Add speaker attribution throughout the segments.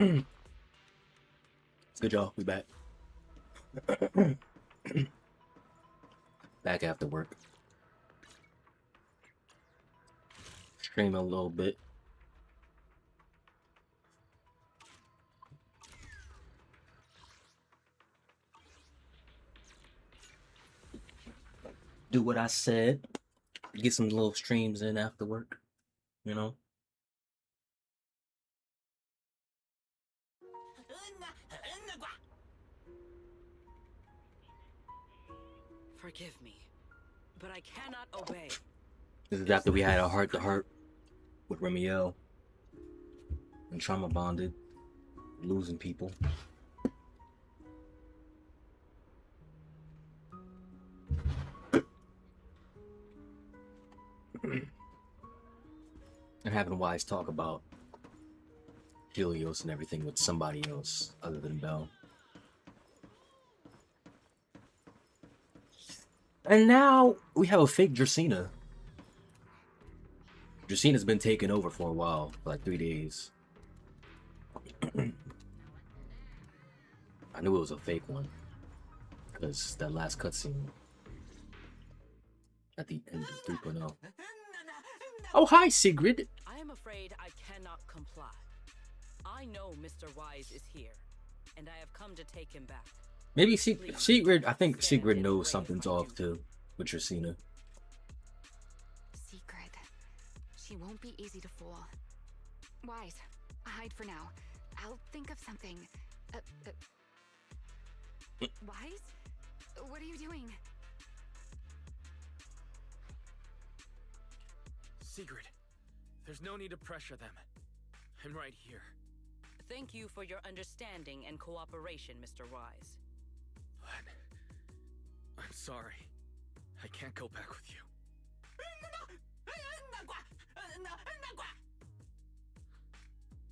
Speaker 1: It's good, y'all. We back. Back after work. Stream a little bit. Do what I said. Get some little streams in after work. You know?
Speaker 2: Forgive me, but I cannot obey.
Speaker 1: This is after we had a heart-to-heart with Remiel. And trauma bonded. Losing people. And having Wise talk about Helios and everything with somebody else other than Belle. And now we have a fake Dracaena. Dracena's been taken over for a while, for like 3 days. I knew it was a fake one. Because that last cutscene at the end of 3.0. Oh, hi, Sigrid.
Speaker 2: I am afraid I cannot comply. I know Mr. Wise is here, and I have come to take him back.
Speaker 1: Maybe Sigrid, I think Sigrid knows something's off too with Dracaena.
Speaker 3: Secret. She won't be easy to fool. Wise, hide for now. I'll think of something. Wise? What are you doing?
Speaker 4: Sigrid, there's no need to pressure them. I'm right here.
Speaker 2: Thank you for your understanding and cooperation, Mr. Wise.
Speaker 4: But I'm sorry. I can't go back with you.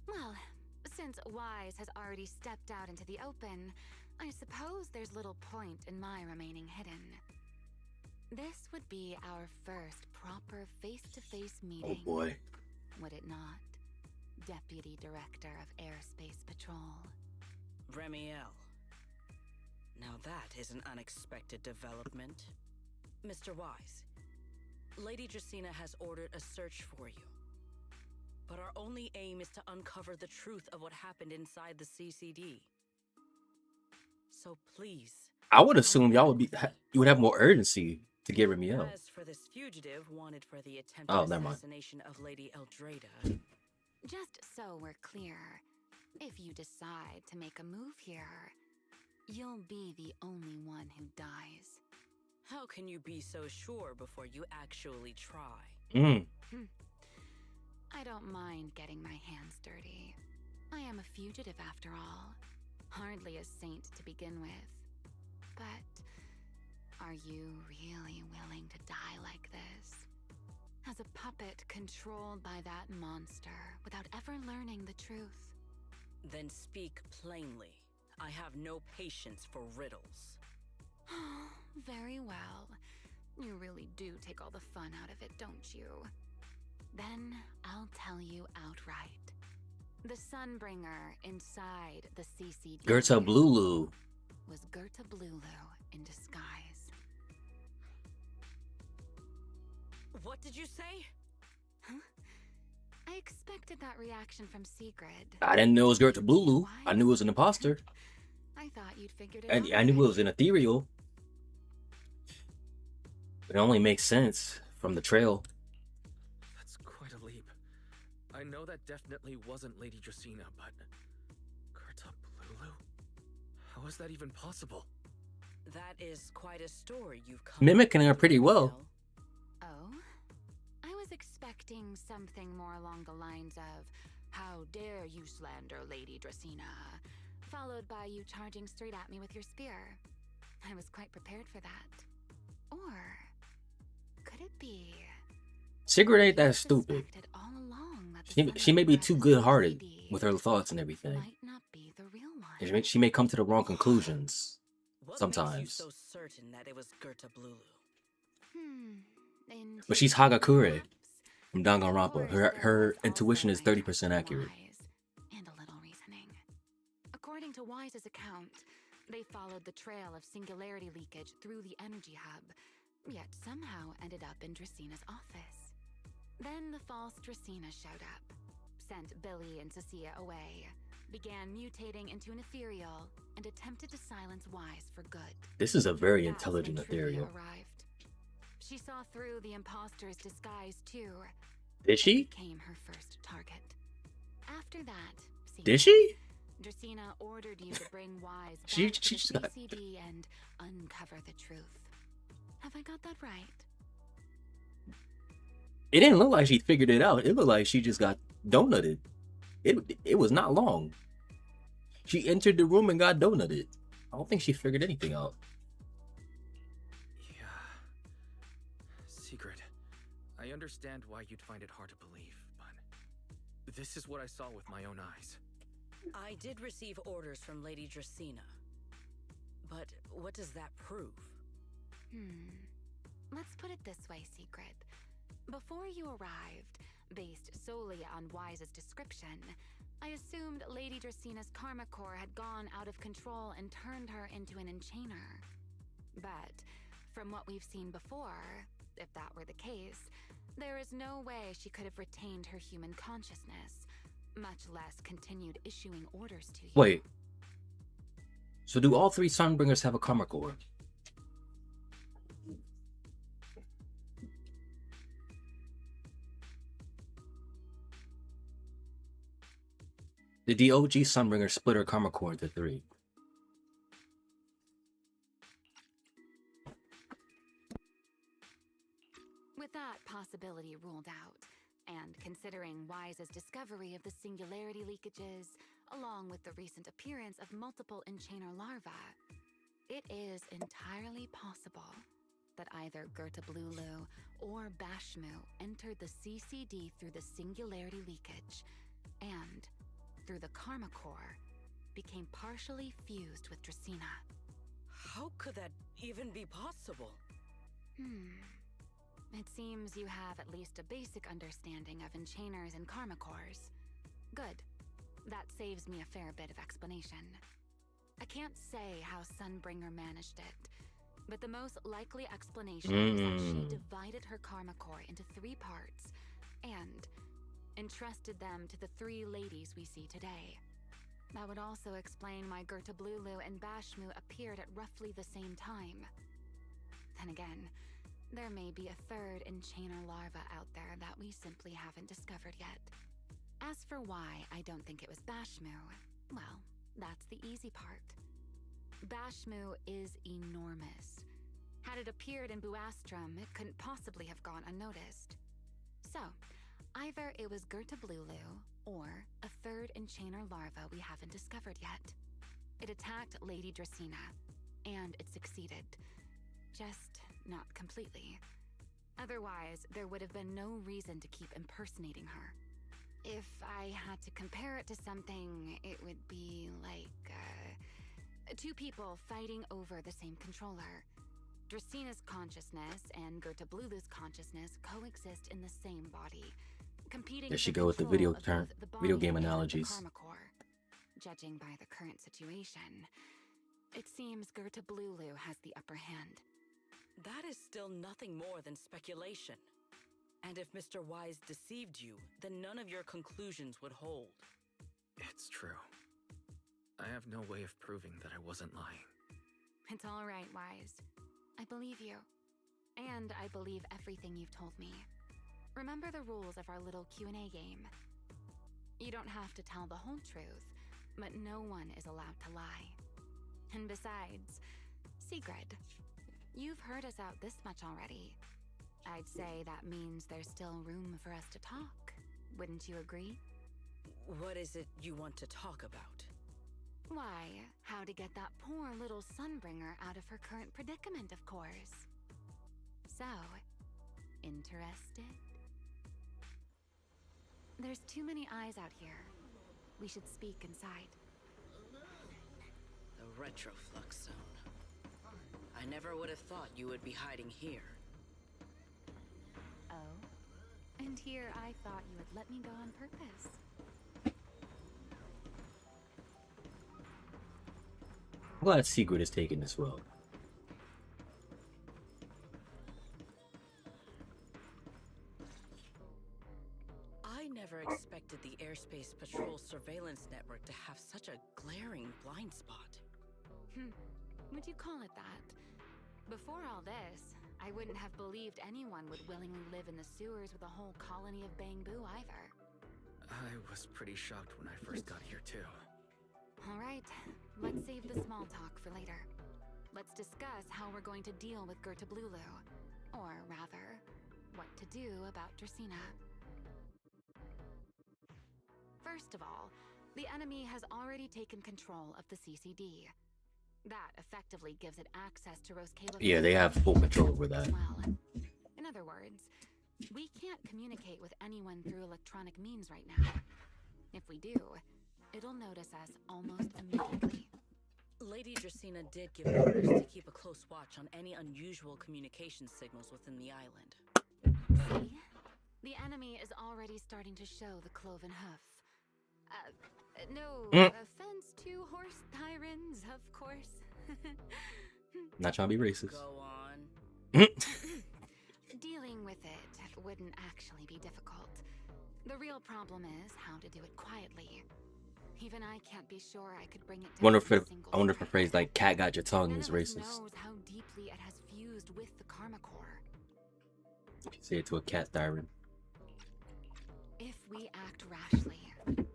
Speaker 3: Well, since Wise has already stepped out into the open, I suppose there's little point in my remaining hidden. This would be our first proper face-to-face meeting.
Speaker 1: Oh boy.
Speaker 3: Would it not? Deputy Director of Airspace Patrol.
Speaker 2: Remiel. Now that is an unexpected development. Mr. Wise, Lady Dracaena has ordered a search for you. But our only aim is to uncover the truth of what happened inside the CCD. So please.
Speaker 1: I would assume y'all would you would have more urgency to get Remiel.
Speaker 2: As for this fugitive wanted for the attempted assassination of Lady Eldrada.
Speaker 3: Just so we're clear, if you decide to make a move here, you'll be the only one who dies.
Speaker 2: How can you be so sure before you actually try?
Speaker 3: I don't mind getting my hands dirty. I am a fugitive after all. Hardly a saint to begin with. But are you really willing to die like this? As a puppet controlled by that monster without ever learning the truth?
Speaker 2: Then speak plainly. I have no patience for riddles.
Speaker 3: Very well. You really do take all the fun out of it, don't you? Then I'll tell you outright. The Sunbringer inside the CCD
Speaker 1: Gerta Blulu
Speaker 3: was Gerta Blulu in disguise.
Speaker 2: What did you say?
Speaker 3: Huh? I expected that reaction from Sigrid.
Speaker 1: I didn't know it was Gerta Blulu. I knew it was an imposter.
Speaker 3: I thought you'd figured it out.
Speaker 1: I knew it was an ethereal. It only makes sense from the trail.
Speaker 4: That's quite a leap. I know that definitely wasn't Lady Dracaena, but Gerta Blulu? How is that even possible?
Speaker 2: That is quite a story you've come
Speaker 1: Mimicking her pretty well.
Speaker 3: Oh? I was expecting something more along the lines of, "How dare you slander Lady Dracaena?" followed by you charging straight at me with your spear. I was quite prepared for that. Or could it be...
Speaker 1: Sigrid ain't that stupid.
Speaker 3: All along that
Speaker 1: She may be too good-hearted with her thoughts and everything.
Speaker 3: Might not be the real one.
Speaker 1: She may come to the wrong conclusions
Speaker 2: What
Speaker 1: sometimes.
Speaker 2: makes you so certain that it was Gerta Blulu?
Speaker 1: But she's Hagakure from Danganronpa. Her intuition is 30% accurate.
Speaker 3: And a little reasoning. According to Wise's account, they followed the trail of singularity leakage through the energy hub, yet somehow ended up in Dracina's office. Then the false Dracina showed up, sent Billy and Cecilia away, began mutating into an ethereal, and attempted to silence Wise for good.
Speaker 1: This is a very
Speaker 3: That's
Speaker 1: intelligent
Speaker 3: when Trivia
Speaker 1: ethereal.
Speaker 3: arrived. She saw through the imposter's disguise too.
Speaker 1: Did she?
Speaker 3: Became her first target. After that,
Speaker 1: Did she?
Speaker 3: Dracina ordered you to bring Wise back
Speaker 1: She
Speaker 3: to
Speaker 1: just
Speaker 3: the
Speaker 1: got-
Speaker 3: CCD and uncover the truth. Have I got that right?
Speaker 1: It didn't look like she figured it out. It looked like she just got donutted. It was not long. She entered the room and got donutted. I don't think she figured anything out.
Speaker 4: Yeah. Secret. I understand why you'd find it hard to believe, but this is what I saw with my own eyes.
Speaker 2: I did receive orders from Lady Dracina. But what does that prove?
Speaker 3: Let's put it this way, Secret. Before you arrived, based solely on Wise's description, I assumed Lady Dracina's karma core had gone out of control and turned her into an enchainer. But from what we've seen before, if that were the case, there is no way she could have retained her human consciousness, much less continued issuing orders to you.
Speaker 1: Wait. So do all three Sunbringers have a karma core? Did the OG Sunbringer split her karma core into three?
Speaker 3: With that possibility ruled out, and considering Wise's discovery of the singularity leakages, along with the recent appearance of multiple enchainer larvae, it is entirely possible that either Gerta Blulu or Bashmu entered the CCD through the singularity leakage, and, through the karma core, became partially fused with Dracina.
Speaker 2: How could that even be possible?
Speaker 3: It seems you have at least a basic understanding of enchainers and karma cores. Good. That saves me a fair bit of explanation. I can't say how Sunbringer managed it, but the most likely explanation is that she divided her karma core into 3 parts and entrusted them to the 3 ladies we see today. That would also explain why Gerta Blulu and Bashmu appeared at roughly the same time. Then again, there may be a 3rd enchainer larva out there that we simply haven't discovered yet. As for why I don't think it was Bashmu, well, that's the easy part. Bashmu is enormous. Had it appeared in Buastrum, it couldn't possibly have gone unnoticed. So, either it was Gerta Blulu, or a 3rd enchainer larva we haven't discovered yet. It attacked Lady Dracina, and it succeeded. Just not completely. Otherwise, there would have been no reason to keep impersonating her. If I had to compare it to something, it would be like, 2 people fighting over the same controller. Dracina's consciousness and Gerta Blulu's consciousness coexist in the same body, competing.
Speaker 1: There she
Speaker 3: for
Speaker 1: go with the
Speaker 3: control
Speaker 1: video
Speaker 3: of both the
Speaker 1: video
Speaker 3: body
Speaker 1: game
Speaker 3: and the
Speaker 1: analogies.
Speaker 3: karma core. Judging by the current situation, it seems Gerta Blulu has the upper hand.
Speaker 2: That is still nothing more than speculation. And if Mr. Wise deceived you, then none of your conclusions would hold.
Speaker 4: It's true. I have no way of proving that I wasn't lying.
Speaker 3: It's all right, Wise. I believe you. And I believe everything you've told me. Remember the rules of our little Q&A game. You don't have to tell the whole truth, but no one is allowed to lie. And besides, Sigrid, you've heard us out this much already. I'd say that means there's still room for us to talk. Wouldn't you agree?
Speaker 2: What is it you want to talk about?
Speaker 3: Why, how to get that poor little Sunbringer out of her current predicament, of course. So, interested? There's too many eyes out here. We should speak inside.
Speaker 2: The Retroflux Zone. I never would have thought you would be hiding here.
Speaker 3: Oh? And here I thought you would let me go on purpose.
Speaker 1: I'm glad Secret is taking this well.
Speaker 2: I never expected the Airspace Patrol surveillance network to have such a glaring blind spot.
Speaker 3: Would you call it that? Before all this, I wouldn't have believed anyone would willingly live in the sewers with a whole colony of Bangbu either.
Speaker 4: I was pretty shocked when I first got here too.
Speaker 3: Alright, let's save the small talk for later. Let's discuss how we're going to deal with Gertablulu. Or rather, what to do about Dracena. First of all, the enemy has already taken control of the CCD. That effectively gives it access to Roskali's.
Speaker 1: Yeah, they have full control over that.
Speaker 3: Well, in other words, we can't communicate with anyone through electronic means right now. If we do, it'll notice us almost immediately.
Speaker 2: Lady Dracena did give orders to keep a close watch on any unusual communication signals within the island.
Speaker 3: See? The enemy is already starting to show the cloven hoof. No offense to horse tyrants, of course.
Speaker 1: Not trying to be racist.
Speaker 2: Go on.
Speaker 3: Dealing with it wouldn't actually be difficult. The real problem is how to do it quietly. Even I can't be sure I could bring it down.
Speaker 1: I wonder if a phrase like "cat got your tongue" is racist.
Speaker 3: Knows how deeply it has fused with the Karma Core.
Speaker 1: Say it to a cat siren.
Speaker 3: If we act rashly,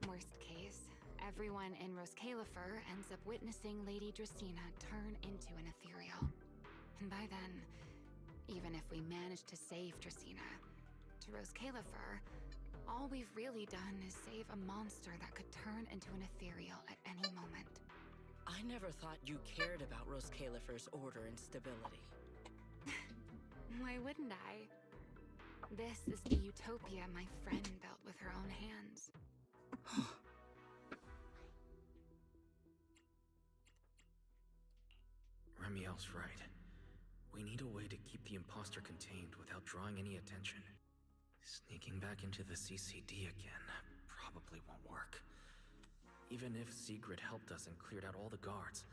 Speaker 3: worst case, everyone in Roskalifer ends up witnessing Lady Dracena turn into an ethereal. And by then, even if we manage to save Dracena, to Roskalifer, all we've really done is save a monster that could turn into an ethereal at any moment.
Speaker 2: I never thought you cared about Roskalifer's order and stability.
Speaker 3: Why wouldn't I? This is the utopia my friend built with her own hands.
Speaker 4: Remiel's right. We need a way to keep the imposter contained without drawing any attention. Sneaking back into the CCD again probably won't work. Even if Sigrid helped us and cleared out all the guards,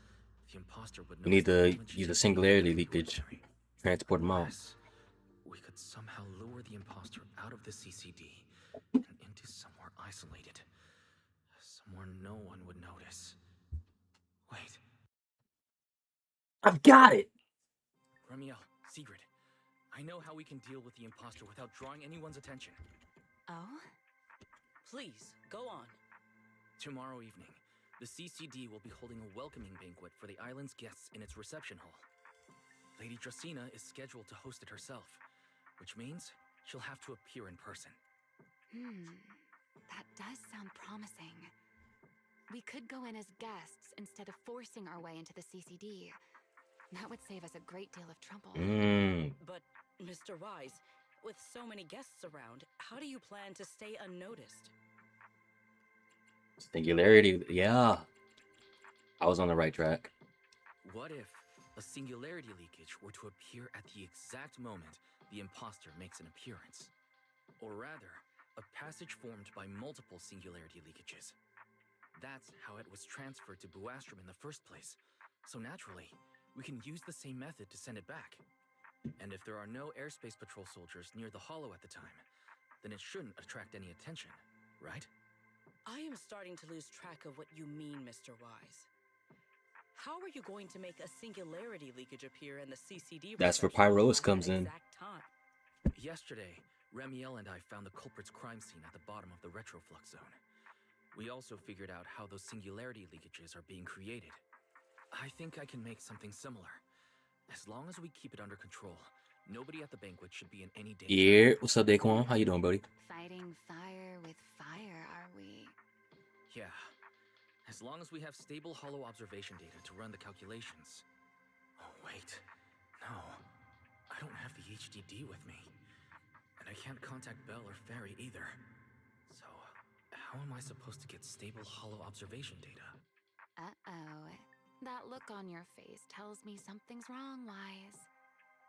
Speaker 4: the imposter would know.
Speaker 1: We need to use a singularity leakage. Transport them out.
Speaker 4: Unless we could somehow lure the imposter out of the CCD and into somewhere isolated. Somewhere no one would notice. Wait.
Speaker 1: I've got it!
Speaker 4: Remiel, Sigrid, I know how we can deal with the imposter without drawing anyone's attention.
Speaker 3: Oh?
Speaker 2: Please, go on.
Speaker 4: Tomorrow evening, the CCD will be holding a welcoming banquet for the island's guests in its reception hall. Lady Dracena is scheduled to host it herself, which means she'll have to appear in person.
Speaker 3: That does sound promising. We could go in as guests instead of forcing our way into the CCD. That would save us a great deal of trouble.
Speaker 2: But, Mr. Wise, with so many guests around, how do you plan to stay unnoticed?
Speaker 1: Singularity, yeah. I was on the right track.
Speaker 4: What if a singularity leakage were to appear at the exact moment the imposter makes an appearance? Or rather, a passage formed by multiple singularity leakages. That's how it was transferred to Buastrom in the first place. So naturally, we can use the same method to send it back. And if there are no airspace patrol soldiers near the hollow at the time, then it shouldn't attract any attention, right?
Speaker 2: I am starting to lose track of what you mean, Mr. Wise. How are you going to make a singularity leakage appear in the CCD?
Speaker 1: That's where
Speaker 2: reception hall
Speaker 1: Pyrois
Speaker 2: at
Speaker 1: comes
Speaker 2: that
Speaker 1: in.
Speaker 2: exact time?
Speaker 4: Yesterday, Remiel and I found the culprit's crime scene at the bottom of the retroflux zone. We also figured out how those singularity leakages are being created. I think I can make something similar. As long as we keep it under control, nobody at the banquet should be in any danger.
Speaker 1: Yeah, what's up, Daquan? How you doing, buddy?
Speaker 3: Fighting fire with fire, are we?
Speaker 4: Yeah. As long as we have stable hollow observation data to run the calculations. Oh, wait. No. I don't have the HDD with me. And I can't contact Bell or Ferry either. So, how am I supposed to get stable hollow observation data?
Speaker 3: Uh-oh. That look on your face tells me something's wrong, Wise.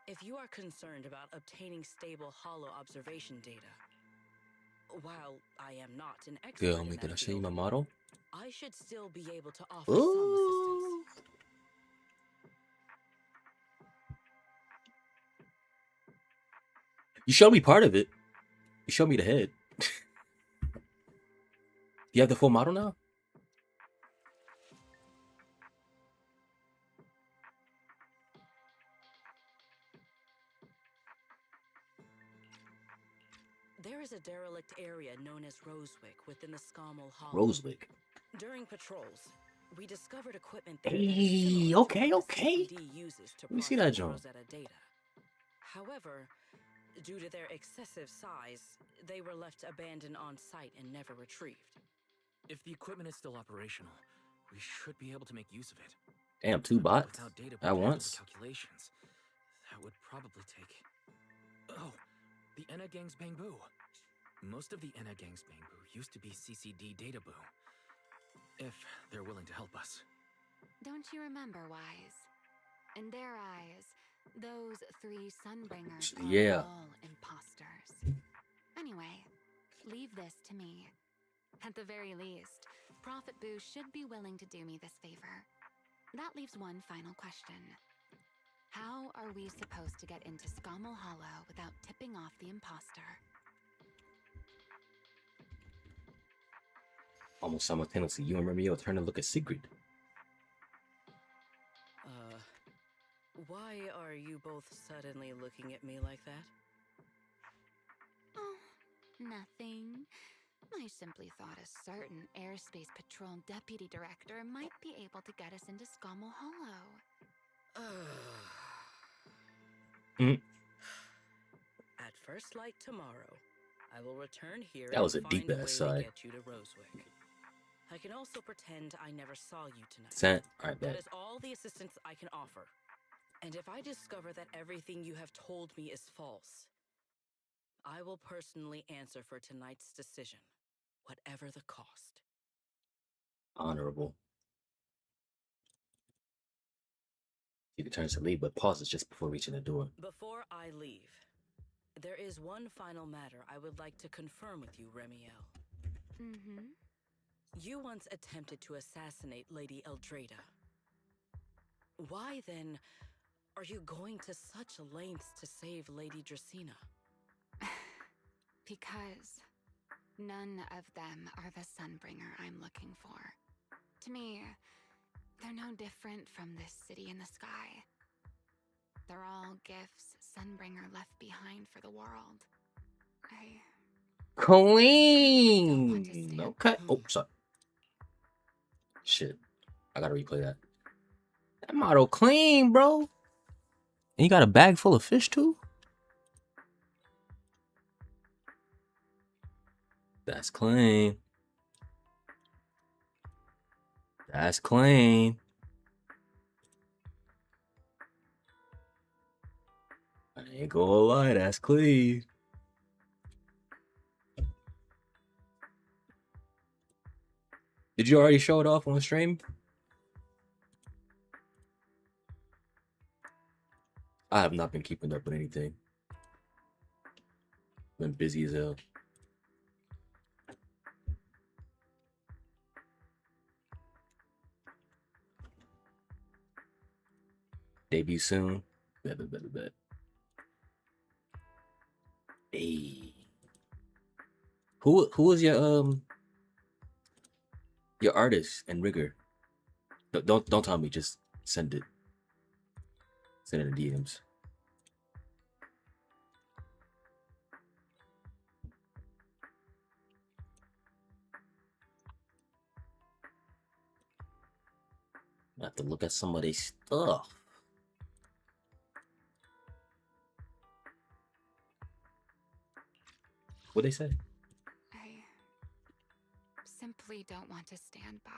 Speaker 2: If you are concerned about obtaining stable hollow observation data, while I am not an expert
Speaker 1: Girl,
Speaker 2: in
Speaker 1: did I
Speaker 2: that
Speaker 1: show you
Speaker 2: field,
Speaker 1: my model?
Speaker 2: I should still be able to offer some assistance.
Speaker 1: You showed me part of it. You showed me the head. You have the full model now?
Speaker 2: There is a derelict area known as Rosewick within the Scommel Hollow.
Speaker 1: Rosewick.
Speaker 2: During patrols, we discovered equipment there that
Speaker 1: Hey,
Speaker 2: is similar to
Speaker 1: okay,
Speaker 2: what the
Speaker 1: okay.
Speaker 2: CCD uses to
Speaker 1: Let me see that
Speaker 2: process
Speaker 1: John.
Speaker 2: Rosetta data. However, due to their excessive size, they were left abandoned on site and never retrieved.
Speaker 4: If the equipment is still operational, we should be able to make use of it.
Speaker 1: Damn, 2 bots
Speaker 4: Without data
Speaker 1: at
Speaker 4: to handle
Speaker 1: once.
Speaker 4: the calculations, that would probably take. Oh, the Enna Gang's Bangbu. Most of the Enna Gang's Bangbu used to be CCD data boo. If they're willing to help us.
Speaker 3: Don't you remember, Wise? In their eyes, those 3 Sunbringers are
Speaker 1: Yeah.
Speaker 3: all imposters. Anyway, leave this to me. At the very least, Prophet Boo should be willing to do me this favor. That leaves one final question. How are we supposed to get into Scommel Hollow without tipping off the imposter?
Speaker 1: Almost simultaneously, you and Romeo turn to look at Secret.
Speaker 2: Why are you both suddenly looking at me like that?
Speaker 3: Oh, nothing. I simply thought a certain airspace patrol deputy director might be able to get us into Scommel Hollow.
Speaker 2: At first light tomorrow, I will return here
Speaker 1: That was
Speaker 2: and
Speaker 1: a
Speaker 2: find
Speaker 1: deep
Speaker 2: a
Speaker 1: ass
Speaker 2: way
Speaker 1: sigh.
Speaker 2: to get you to Rosewick. I can also pretend I never saw you tonight.
Speaker 1: Sent. Alright,
Speaker 2: That
Speaker 1: bet.
Speaker 2: is all the assistance I can offer. And if I discover that everything you have told me is false, I will personally answer for tonight's decision, whatever the cost.
Speaker 1: Honorable. Secret turns to leave, but pauses just before reaching the door.
Speaker 2: Before I leave, there is one final matter I would like to confirm with you, Remiel.
Speaker 3: Mm-hmm.
Speaker 2: You once attempted to assassinate Lady Eldrada. Why, then, are you going to such lengths to save Lady Dracena?
Speaker 3: Because none of them are the Sunbringer I'm looking for. To me, they're no different from this city in the sky. They're all gifts Sunbringer left behind for the world.
Speaker 1: Clean! Okay. Oh, sorry. Shit. I gotta replay that. That model clean, bro. And you got a bag full of fish, too? That's clean. That's clean. I ain't gonna lie, that's clean. Did you already show it off on stream? I have not been keeping up with anything. Been busy as hell. Debut soon. Bet. Hey. Who is your artist and rigger? Don't tell me, just send it. Send it in DMs. I have to look at some of their stuff. What'd they say?
Speaker 3: I simply don't want to stand by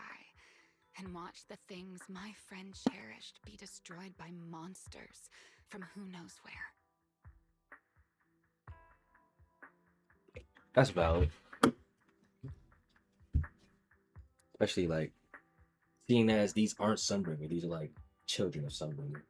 Speaker 3: and watch the things my friend cherished be destroyed by monsters from who knows where.
Speaker 1: That's valid. Especially like seeing as these aren't Sunbringer, these are like children of Sunbringer.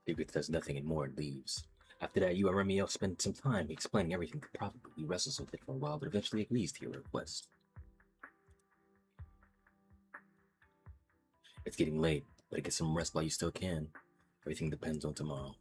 Speaker 1: Secret says nothing and more and leaves. After that, you and Romeo spend some time explaining everything. Probably wrestles with it for a while, but eventually agrees to your request. It's getting late, but get some rest while you still can. Everything depends on tomorrow.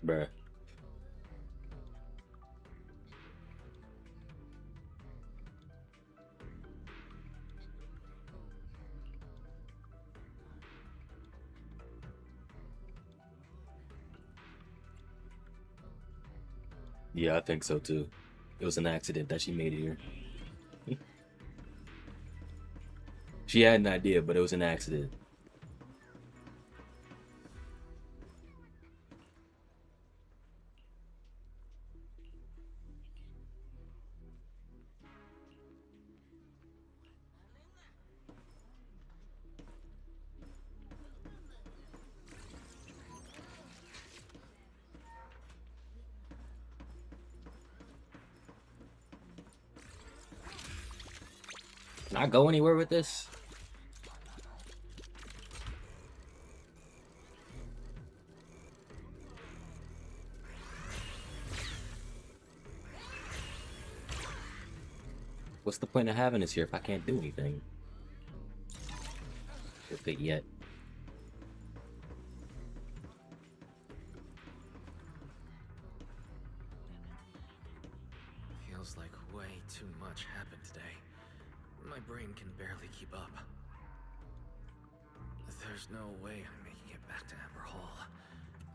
Speaker 1: Bruh. Yeah, I think so too. It was an accident that she made it here. She had an idea, but it was an accident. Can I go anywhere with this? What's the point of having this here if I can't do anything with it yet?
Speaker 4: Feels like way too much happened today. My brain can barely keep up. There's no way I'm making it back to Amber Hall.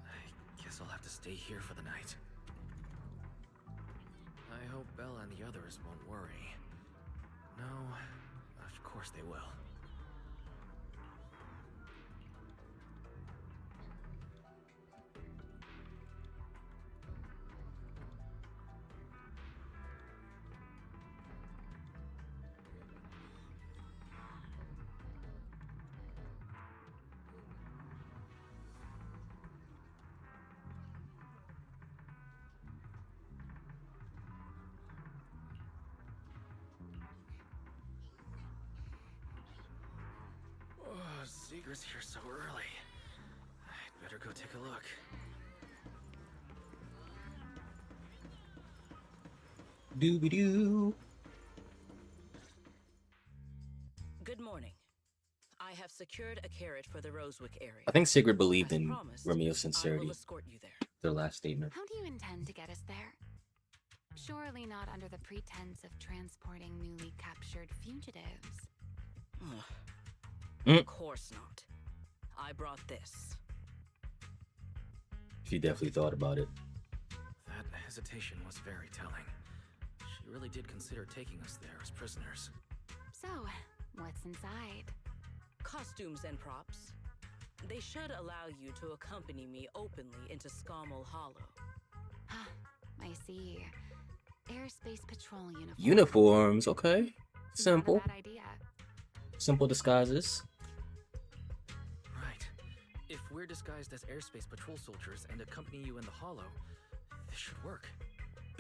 Speaker 4: I guess I'll have to stay here for the night. I hope Bella and the others won't worry. No, of course they will. Seeger's here so early. I'd better go take a look.
Speaker 1: Dooby-doo.
Speaker 2: Good morning. I have secured a carrot for the Rosewick area.
Speaker 1: I think Sigrid believed
Speaker 2: As
Speaker 1: in
Speaker 2: promised,
Speaker 1: Romeo's
Speaker 2: I
Speaker 1: sincerity.
Speaker 2: will escort you there.
Speaker 1: Their last statement.
Speaker 3: How do you intend to get us there? Surely not under the pretense of transporting newly captured fugitives.
Speaker 2: Of course not. I brought this.
Speaker 1: She definitely thought about it.
Speaker 4: That hesitation was very telling. She really did consider taking us there as prisoners.
Speaker 3: So, what's inside?
Speaker 2: Costumes and props. They should allow you to accompany me openly into Scommel Hollow.
Speaker 3: I see. Airspace patrol uniform.
Speaker 1: Uniforms, okay. Simple.
Speaker 3: Not a bad idea.
Speaker 1: Simple disguises.
Speaker 4: Right. If we're disguised as airspace patrol soldiers and accompany you in the hollow, This should work.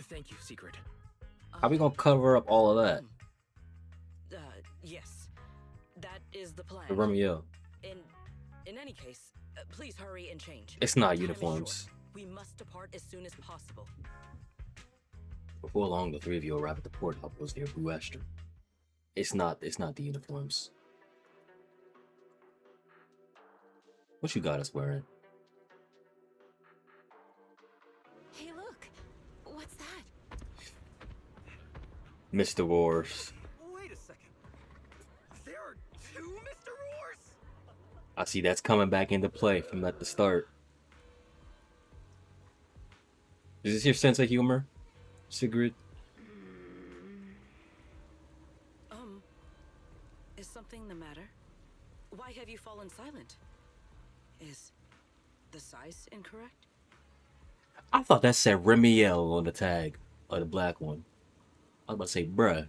Speaker 4: Thank you, Secret.
Speaker 1: How we gonna cover up all of that?
Speaker 2: Yes. That is the plan.
Speaker 1: The Romeo.
Speaker 2: In any case, please hurry and change.
Speaker 1: It's not
Speaker 2: Time is
Speaker 1: uniforms.
Speaker 2: short. We must depart as soon as possible.
Speaker 1: Before long, the three of you arrive at the port outpost near Buester. It's not the uniforms. What you got us wearing?
Speaker 3: Hey, look! What's that?
Speaker 1: Mr. Wars.
Speaker 4: Wait a second. There are two Mr. Roars?
Speaker 1: I see that's coming back into play from at the start. Is this your sense of humor, Sigrid?
Speaker 2: Is something the matter? Why have you fallen silent? Is the size incorrect?
Speaker 1: I thought that said Remiel on the tag, or the black one. I was about to say, bruh.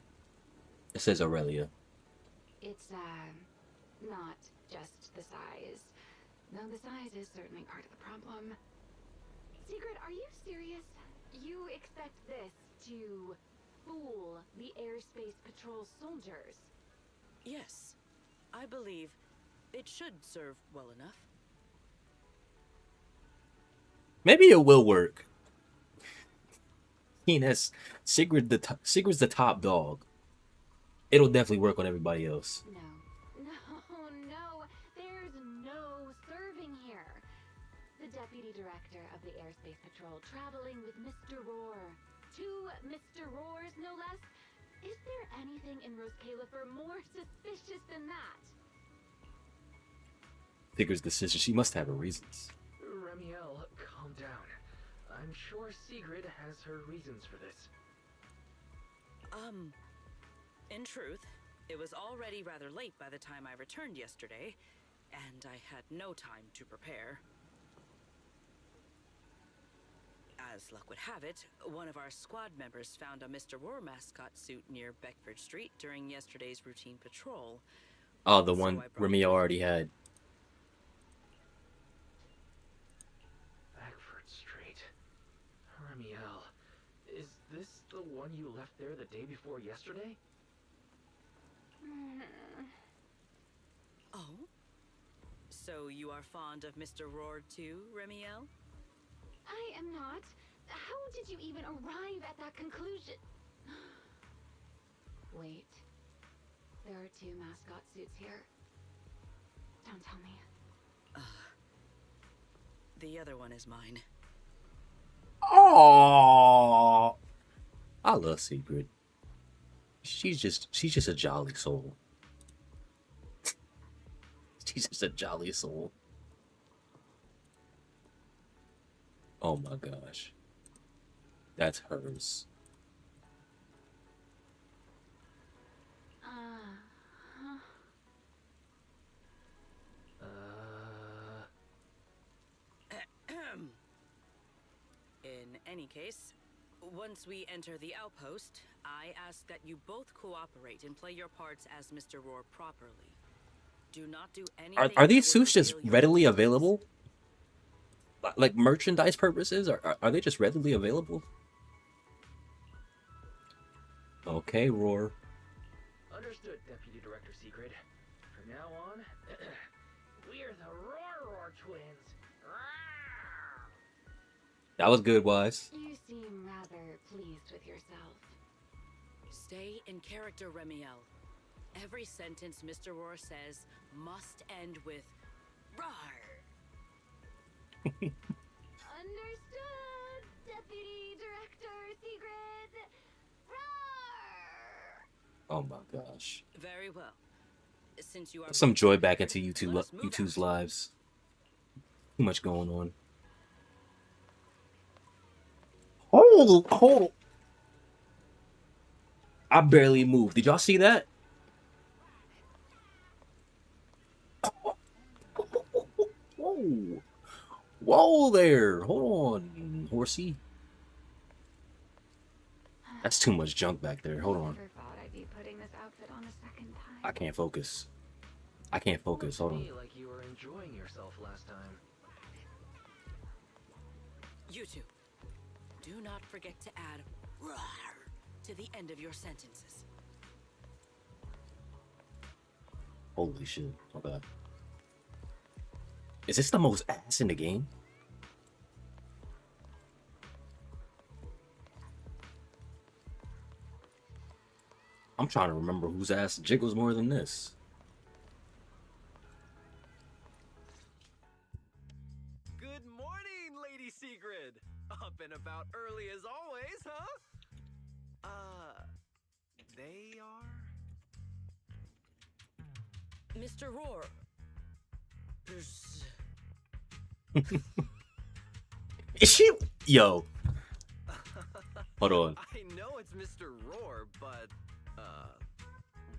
Speaker 1: It says Aurelia.
Speaker 3: It's, not just the size. Though the size is certainly part of the problem. Secret, are you serious? You expect this to fool the airspace patrol soldiers?
Speaker 2: Yes. I believe it should serve well enough.
Speaker 1: Maybe it will work. Sigrid's the top dog. It'll definitely work on everybody else.
Speaker 3: No. There's no serving here. The deputy director of the airspace patrol traveling with Mr. Roar. Two Mr. Roars, no less. Is there anything in Roscalifer more suspicious than that?
Speaker 1: Sigrid's decision. She must have her reasons.
Speaker 5: Remiel, calm down. I'm sure Sigrid has her reasons for this.
Speaker 2: In truth, it was already rather late by the time I returned yesterday, and I had no time to prepare. As luck would have it, one of our squad members found a Mr. Roar mascot suit near Beckford Street during yesterday's routine patrol.
Speaker 1: Oh, the
Speaker 2: So
Speaker 1: one
Speaker 2: I brought
Speaker 1: Remy
Speaker 2: it.
Speaker 1: already had.
Speaker 5: Beckford Street. Remiel, is this the one you left there the day before yesterday?
Speaker 2: Oh? So you are fond of Mr. Roar too, Remiel?
Speaker 3: I am not. How did you even arrive at that conclusion? Wait. There are two mascot suits here. Don't tell me.
Speaker 2: The other one is mine.
Speaker 1: Oh, I love Sigrid. She's just a jolly soul. She's just a jolly soul. Oh my gosh. That's hers.
Speaker 2: In any case, once we enter the outpost, I ask that you both cooperate and play your parts as Mr. Roar properly. Do not do anything.
Speaker 1: Are these
Speaker 2: that would
Speaker 1: suits just
Speaker 2: reveal your
Speaker 1: readily
Speaker 2: motives.
Speaker 1: available? Like merchandise purposes? Are they just readily available? Okay, Roar.
Speaker 5: Understood, Deputy Director Sigrid. From now on, we're the Roar twins. Rawr!
Speaker 1: That was good, Wise.
Speaker 3: You seem rather pleased with yourself.
Speaker 2: Stay in character, Remiel. Every sentence Mr. Roar says must end with "rawr."
Speaker 3: Understood, Deputy Director Sigrid. Roar!
Speaker 1: Oh my gosh.
Speaker 2: Very well. Since you are
Speaker 1: Some
Speaker 2: both
Speaker 1: joy
Speaker 2: here,
Speaker 1: back into
Speaker 2: let us move
Speaker 1: YouTube's
Speaker 2: out.
Speaker 1: lives. Too much going on. Hold. I barely moved. Did y'all see that? Whoa. Whoa there. Hold on, horsey. That's too much junk back there. Hold on.
Speaker 3: Never thought I'd be putting this outfit on a second time.
Speaker 1: I can't focus. Hold on.
Speaker 5: Me like you were enjoying yourself last time.
Speaker 2: You two, Do not forget to add "rar" to the end of your sentences.
Speaker 1: Holy shit. Okay. Is this the most ass in the game? I'm trying to remember whose ass jiggles more than this.
Speaker 6: Good morning, Lady Sigrid. Up and about early as always, huh? They are?
Speaker 2: Mr. Roar.
Speaker 1: Is she? Yo. Hold on.
Speaker 6: I know it's Mr. Roar, but,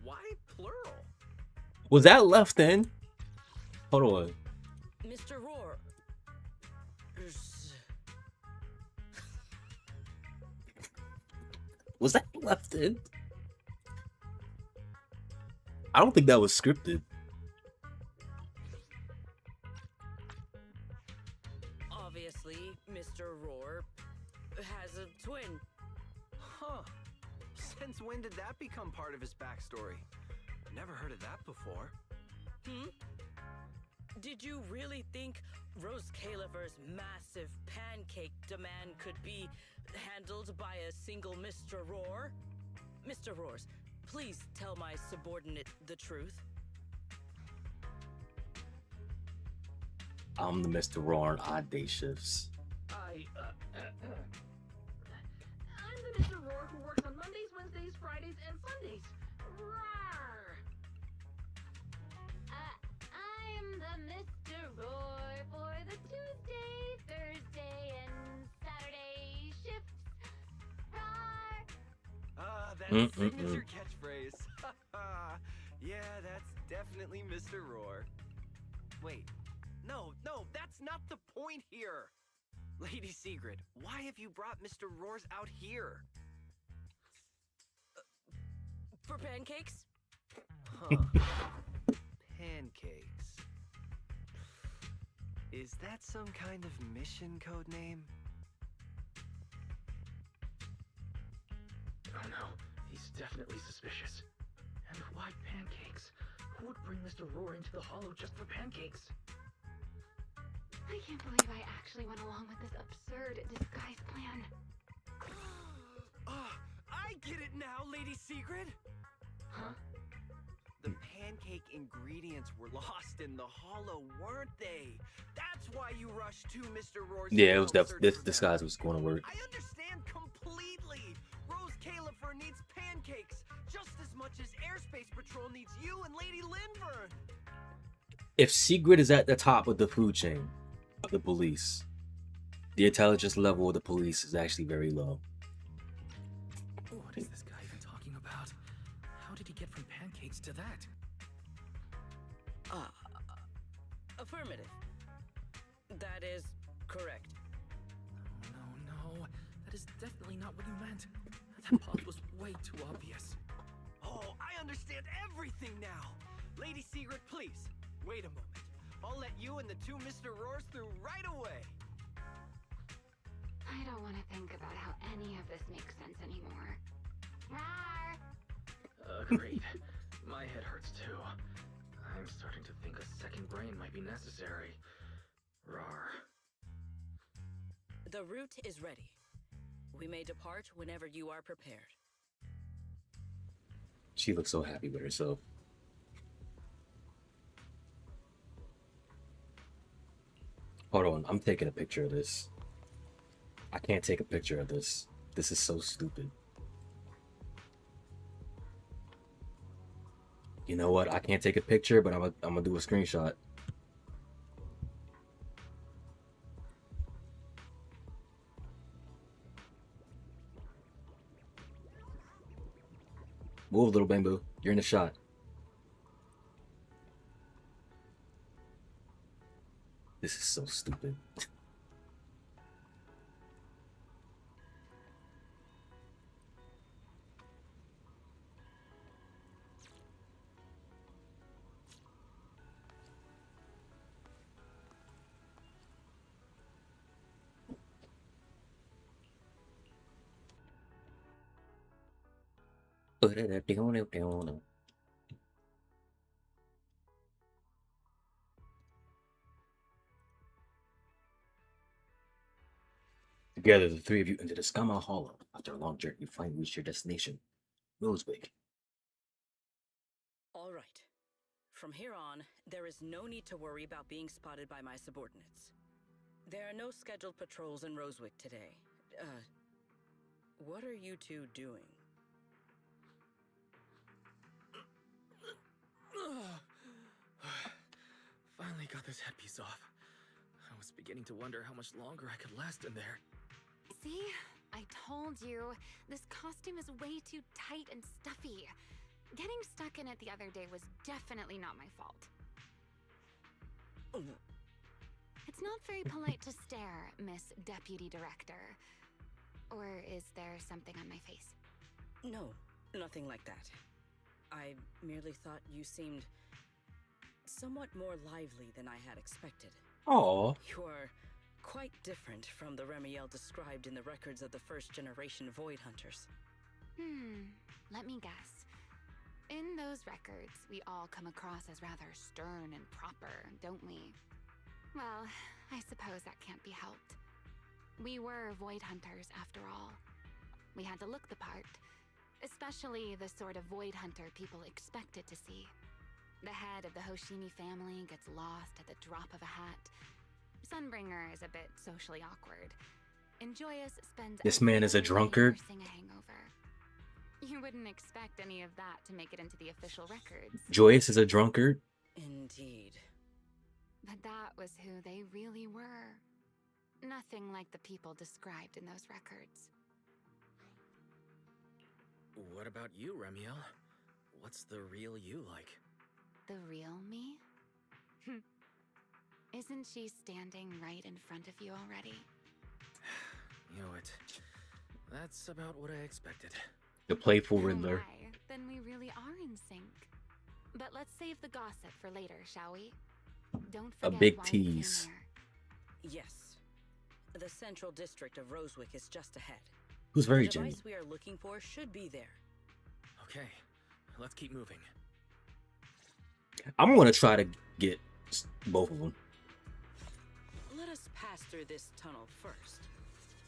Speaker 6: why plural?
Speaker 1: Was that left in? Hold on.
Speaker 2: Mr. Roar.
Speaker 1: Was that left in? I don't think that was scripted.
Speaker 2: Obviously, Mr. Roar has a twin.
Speaker 6: Huh. Since when did that become part of his backstory? Never heard of that before.
Speaker 2: Did you really think Rose Caliver's massive pancake demand could be handled by a single Mr. Roar? Mr. Roars, please tell my subordinate the truth.
Speaker 1: I'm the Mr. Raw on odd day shifts.
Speaker 5: I'm the Mr. Roar who works on Mondays, Wednesdays, Fridays, and Sundays. Rawr!
Speaker 3: I'm the Mr. Roar for the Tuesday, Thursday, and Saturday shifts. Rawr!
Speaker 6: That's signature catchphrase. Yeah, that's definitely Mr. Roar. Wait, no, that's not the point here. Lady Sigrid, why have you brought Mr. Roars out here?
Speaker 2: For pancakes?
Speaker 6: Huh. Pancakes. Is that some kind of mission code name?
Speaker 5: Oh no, he's definitely suspicious. And why pancakes? Who would bring Mr. Roar into the hollow just for pancakes?
Speaker 3: I can't believe I actually went along with this absurd disguise plan.
Speaker 6: I get it now, Lady Sigrid.
Speaker 3: Huh?
Speaker 6: The pancake ingredients were lost in the hollow, weren't they? That's why you rushed to Mr. Roar's.
Speaker 1: Yeah, it was
Speaker 6: house
Speaker 1: this
Speaker 6: search for
Speaker 1: disguise
Speaker 6: them.
Speaker 1: was going to work.
Speaker 6: I understand completely. Rose Califer needs pancakes just as much as Airspace Patrol needs you and Lady Linburn.
Speaker 1: If Sigrid is at the top of the food chain of the police, the intelligence level of the police is actually very low.
Speaker 4: What is this guy even talking about? How did he get from pancakes to that?
Speaker 2: Affirmative. That is correct.
Speaker 4: No. That is definitely not what you meant. That pause was way too obvious.
Speaker 6: Oh, I understand everything now. Lady Sigrid, please, wait a moment. I'll let you and the two Mr. Roars through right away.
Speaker 3: I don't want to think about how any of this makes sense anymore. Rawr!
Speaker 5: Agreed. My head hurts too. I'm starting to think a second brain might be necessary. Rawr.
Speaker 2: The route is ready. We may depart whenever you are prepared.
Speaker 1: She looks so happy with herself. Hold on, I'm taking a picture of this. I can't take a picture of this. This is so stupid. You know what? I can't take a picture, but I'm gonna do a screenshot. Move, little bamboo. You're in the shot. This is so stupid. Together, the three of you enter the Skama Hollow. After a long journey, you finally reach your destination, Rosewick.
Speaker 2: All right. From here on, there is no need to worry about being spotted by my subordinates. There are no scheduled patrols in Rosewick today. What are you two doing?
Speaker 4: Finally got this headpiece off. I was beginning to wonder how much longer I could last in there.
Speaker 3: See? I told you. This costume is way too tight and stuffy. Getting stuck in it the other day was definitely not my fault. It's not very polite to stare, Miss Deputy Director. Or is there something on my face?
Speaker 2: No, nothing like that. I merely thought you seemed somewhat more lively than I had expected.
Speaker 1: Aww.
Speaker 2: You're quite different from the Remiel described in the records of the first-generation Void Hunters.
Speaker 3: Let me guess. In those records, we all come across as rather stern and proper, don't we? Well, I suppose that can't be helped. We were Void Hunters, after all. We had to look the part, especially the sort of Void Hunter people expected to see. The head of the Hoshimi family gets lost at the drop of a hat. Sunbringer is a bit socially awkward. And Joyous spends
Speaker 1: This man is a
Speaker 3: every day
Speaker 1: drunkard.
Speaker 3: nursing a hangover. You wouldn't expect any of that to make it into the official records.
Speaker 1: Joyous is a drunkard.
Speaker 2: Indeed.
Speaker 3: But that was who they really were. Nothing like the people described in those records.
Speaker 4: What about you, Remiel? What's the real you like?
Speaker 3: The real me? Isn't she standing right in front of you already?
Speaker 4: You know it. That's about what I expected.
Speaker 1: The playful
Speaker 3: Oh
Speaker 1: Riddler.
Speaker 3: my, then we really are in sync. But let's save the gossip for later, shall we? Don't
Speaker 1: A
Speaker 3: forget
Speaker 1: big
Speaker 3: why we came
Speaker 1: tease.
Speaker 3: here.
Speaker 2: Yes. The central district of Rosewick is just ahead.
Speaker 1: Who's very
Speaker 2: The device
Speaker 1: genuine.
Speaker 2: we are looking for should be there.
Speaker 4: Okay, let's keep moving.
Speaker 1: I'm gonna try to get both of them,
Speaker 2: Let us pass through this tunnel first.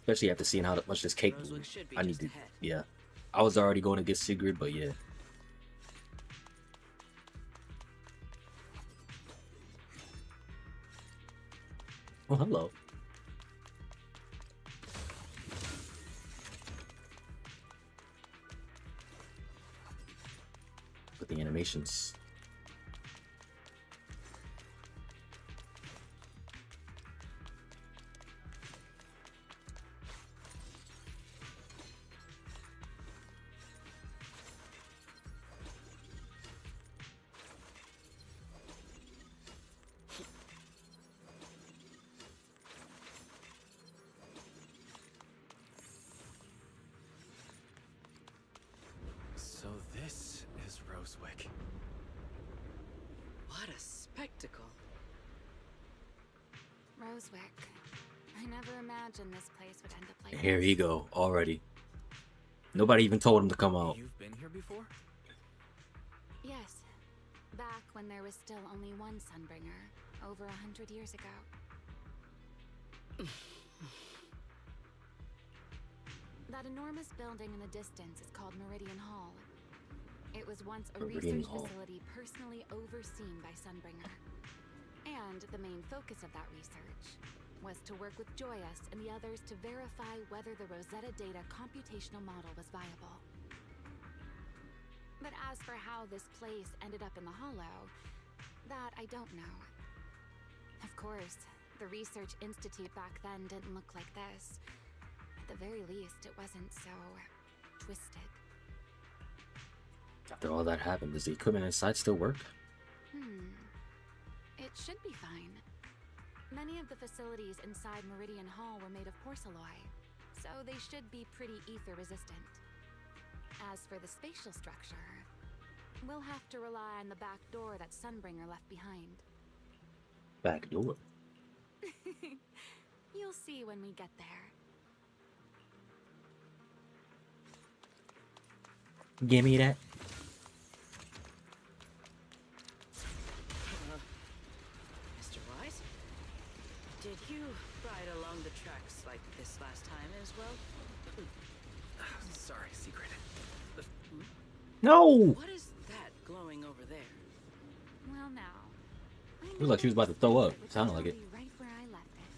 Speaker 1: especially after seeing how much this cake
Speaker 2: Rosewick
Speaker 1: moves.
Speaker 2: should be
Speaker 1: I need
Speaker 2: just
Speaker 1: to.
Speaker 2: ahead.
Speaker 1: Yeah, I was already going to get Sigrid, but yeah. Oh, hello. With the animations.
Speaker 4: So this is Rosewick.
Speaker 2: What a spectacle.
Speaker 3: Rosewick. I never imagined this place would end up like
Speaker 1: And here
Speaker 3: this.
Speaker 1: he go already. Nobody even told him to come out.
Speaker 4: You've been here before?
Speaker 3: Yes. Back when there was still only one Sunbringer, over 100 years ago. That enormous building in the distance is called Meridian Hall. It was once a
Speaker 1: Meridian
Speaker 3: research
Speaker 1: Hall.
Speaker 3: facility personally overseen by Sunbringer. And the main focus of that research was to work with Joyous and the others to verify whether the Rosetta Data computational model was viable. But as for how this place ended up in the Hollow, that I don't know. Of course, the Research Institute back then didn't look like this. At the very least, it wasn't so twisted.
Speaker 1: After all that happened, does the equipment inside still work?
Speaker 3: It should be fine. Many of the facilities inside Meridian Hall were made of porcelain, so they should be pretty ether resistant. As for the spatial structure, we'll have to rely on the back door that Sunbringer left behind.
Speaker 1: Back door.
Speaker 3: You'll see when we get there.
Speaker 1: Give me that.
Speaker 2: Mr. Wise? Did you ride along the tracks like this last time as well?
Speaker 4: Sorry, Secret.
Speaker 1: No.
Speaker 2: What is that glowing over there?
Speaker 3: Well, now.
Speaker 1: It looked like she was about to throw up. Sounded like it.
Speaker 3: Right where I left it.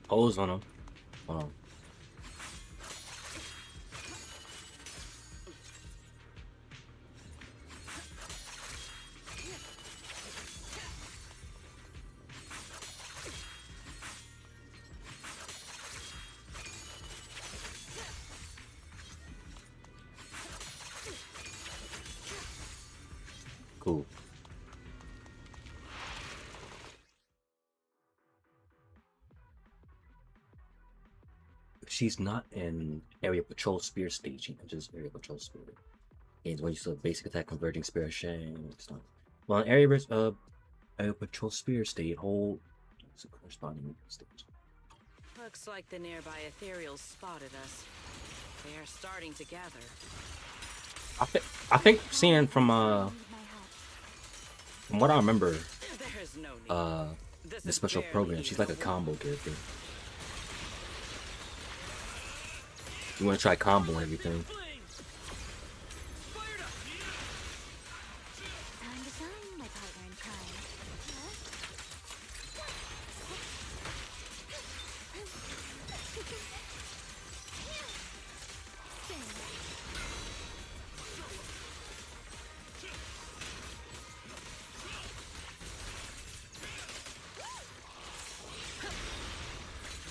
Speaker 1: Pose on him. Hold on. Cool. She's not in area patrol spear stage, just area patrol spear. Gains when you saw basic attack converging spear shank stuff. Well, in area patrol spear state, hold the corresponding stage.
Speaker 2: Looks like the nearby ethereals spotted us. They are starting to gather.
Speaker 1: I think seeing from
Speaker 3: Need my help.
Speaker 1: what I remember,
Speaker 2: There's no need. This
Speaker 1: the
Speaker 2: is
Speaker 1: special
Speaker 2: barely
Speaker 1: program, she's like a
Speaker 2: even
Speaker 1: combo character. You want to try combo and everything.
Speaker 3: Time to shine, my partner in crime.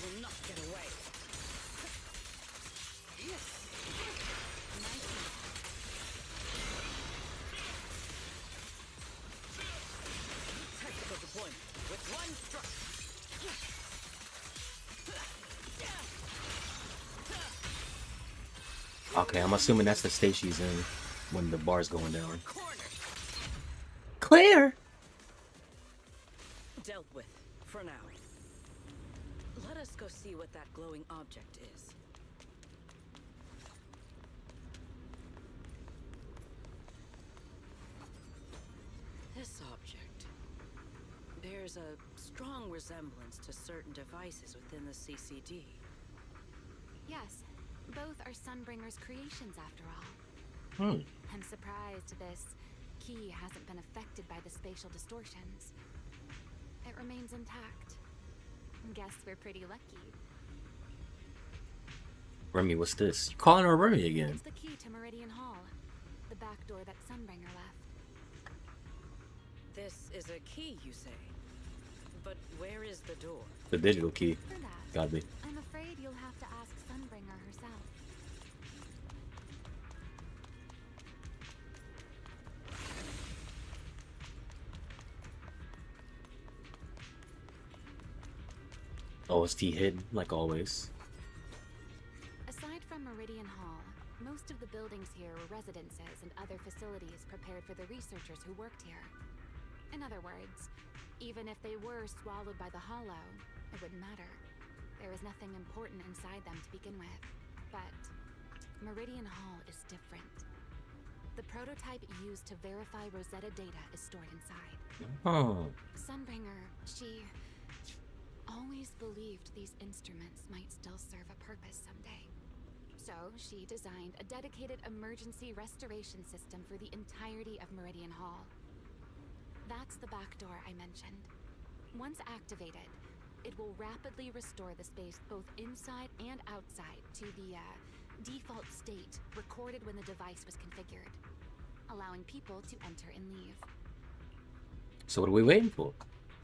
Speaker 2: will not get away. Tactical deployment with one strike.
Speaker 1: Okay, I'm assuming that's the state she's in when the bar's going down.
Speaker 2: Corner.
Speaker 1: Claire!
Speaker 2: Dealt with for now. Let us go see what that glowing object is. This object bears a strong resemblance to certain devices within the CCD.
Speaker 3: Yes, both are Sunbringer's creations after all. I'm surprised this key hasn't been affected by the spatial distortions. It remains intact. Guess we're pretty lucky.
Speaker 1: Remy, what's this? You calling her Remy again?
Speaker 3: It's the key to Meridian Hall, the back door that Sunbringer left.
Speaker 2: This is a key, you say? But where is the door?
Speaker 1: The digital key.
Speaker 3: For that,
Speaker 1: Gotta be.
Speaker 3: I'm afraid you'll have to ask Sunbringer herself.
Speaker 1: OST hidden, like always.
Speaker 3: Aside from Meridian Hall, most of the buildings here were residences and other facilities prepared for the researchers who worked here. In other words, even if they were swallowed by the Hollow, it wouldn't matter. There was nothing important inside them to begin with. But Meridian Hall is different. The prototype used to verify Rosetta data is stored inside.
Speaker 1: Oh.
Speaker 3: Sunbringer, she always believed these instruments might still serve a purpose someday. So she designed a dedicated emergency restoration system for the entirety of Meridian Hall. That's the back door I mentioned. Once activated, it will rapidly restore the space both inside and outside to the default state recorded when the device was configured, allowing people to enter and leave.
Speaker 1: So what are we waiting for?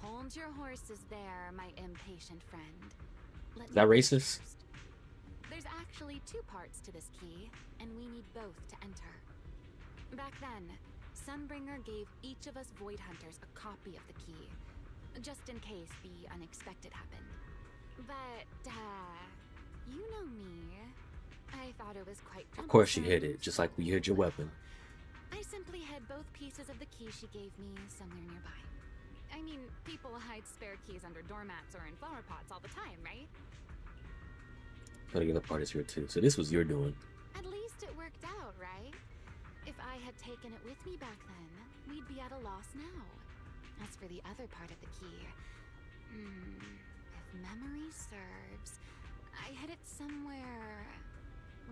Speaker 3: Hold your horses there, my impatient friend. Let
Speaker 1: Is that
Speaker 3: me go
Speaker 1: racist?
Speaker 3: first. There's actually two parts to this key, and we need both to enter. Back then, Sunbringer gave each of us Void Hunters a copy of the key, just in case the unexpected happened. But, you know me. I thought it was quite
Speaker 1: Of course she
Speaker 3: troublesome,
Speaker 1: hid it, just like we hid your weapon.
Speaker 3: I simply hid both pieces of the key she gave me somewhere nearby. I mean, people hide spare keys under doormats or in flower pots all the time, right?
Speaker 1: Gotta give the part is here too. So this was your doing.
Speaker 3: At least it worked out, right? If I had taken it with me back then, we'd be at a loss now. As for the other part of the key, if memory serves, I hid it somewhere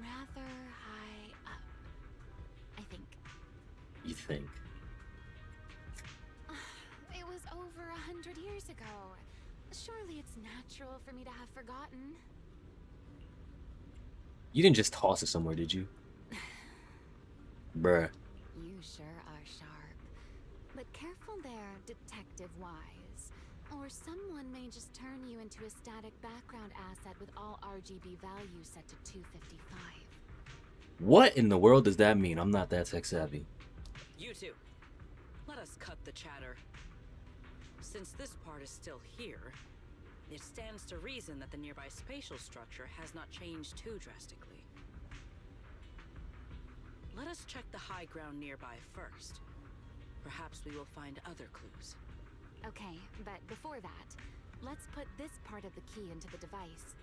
Speaker 3: rather high up. I think.
Speaker 1: You think?
Speaker 3: It was over 100 years ago. Surely it's natural for me to have forgotten.
Speaker 1: You didn't just toss it somewhere, did you? Bruh.
Speaker 3: You sure are sharp. But careful there, Detective Wise. Or someone may just turn you into a static background asset with all RGB values set to 255.
Speaker 1: What in the world does that mean? I'm not that tech savvy.
Speaker 2: You two, let us cut the chatter. Since this part is still here, it stands to reason that the nearby spatial structure has not changed too drastically. Let us check the high ground nearby first. Perhaps we will find other clues.
Speaker 3: Okay, but before that, let's put this part of the key into the device.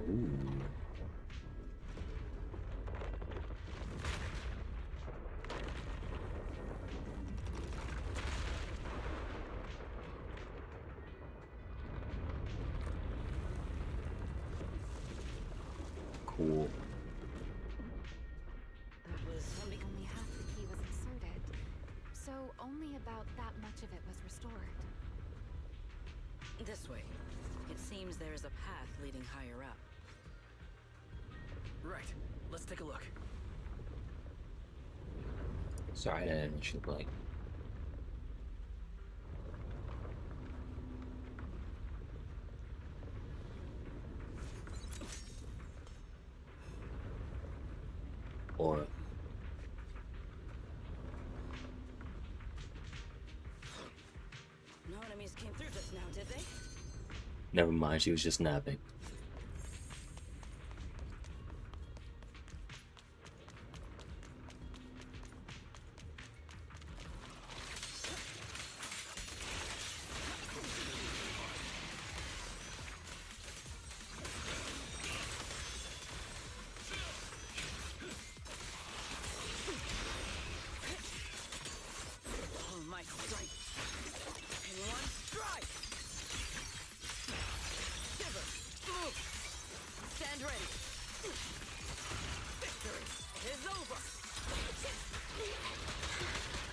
Speaker 1: Ooh. Cool.
Speaker 2: That was
Speaker 3: Only half the key was inserted, so only about that much of it was restored.
Speaker 2: this way. It seems there is a path leading higher up.
Speaker 4: Right. Let's take a look.
Speaker 1: Sorry, I didn't shoot like. Or
Speaker 2: No enemies came through just now, did they?
Speaker 1: never mind, she was just napping.
Speaker 2: All my strength. In one strike! Shiver! Move! Stand ready! Victory is over!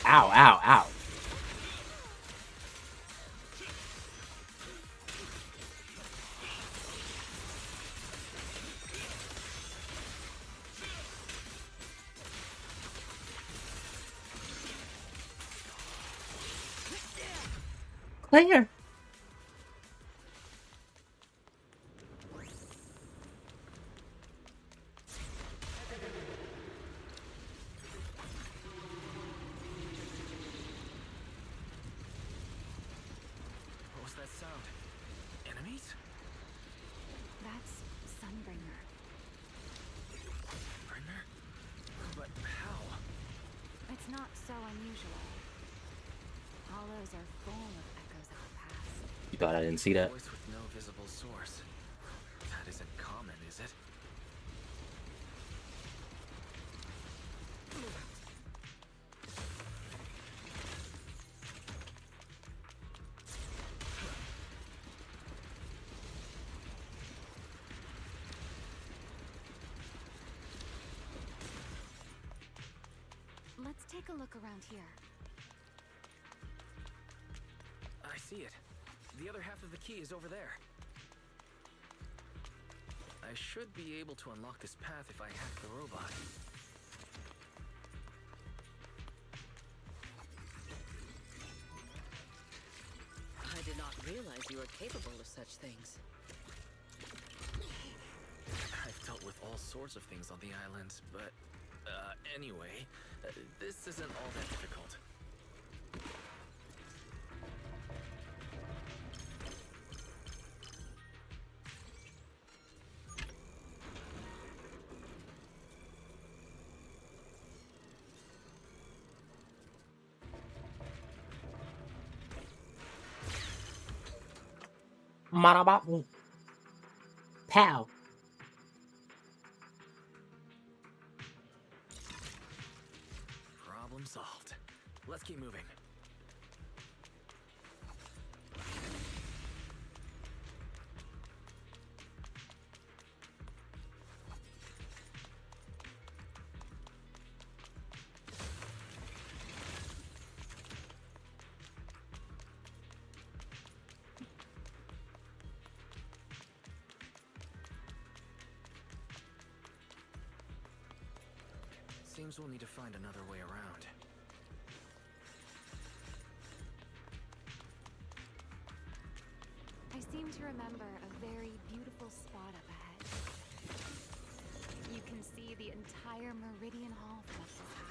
Speaker 1: Ow, ow, ow. Claire.
Speaker 4: What was that sound? Enemies?
Speaker 3: That's Sunbringer.
Speaker 4: Bringer? But how?
Speaker 3: It's not so unusual. Hollows are full of echoes of the past.
Speaker 1: You thought I didn't see that?
Speaker 4: Voice with no visible source. That isn't common, is it?
Speaker 3: Let's take a look around here.
Speaker 4: I see it. The other half of the key is over there. I should be able to unlock this path if I hack the robot.
Speaker 2: I did not realize you were capable of such things.
Speaker 4: I've dealt with all sorts of things on the island, but anyway, this isn't all that difficult.
Speaker 1: Marabaku. Pow.
Speaker 4: Problem solved. Let's keep moving. Seems we'll need to find another way around.
Speaker 3: I seem to remember a very beautiful spot up ahead. You can see the entire Meridian Hall from up this high.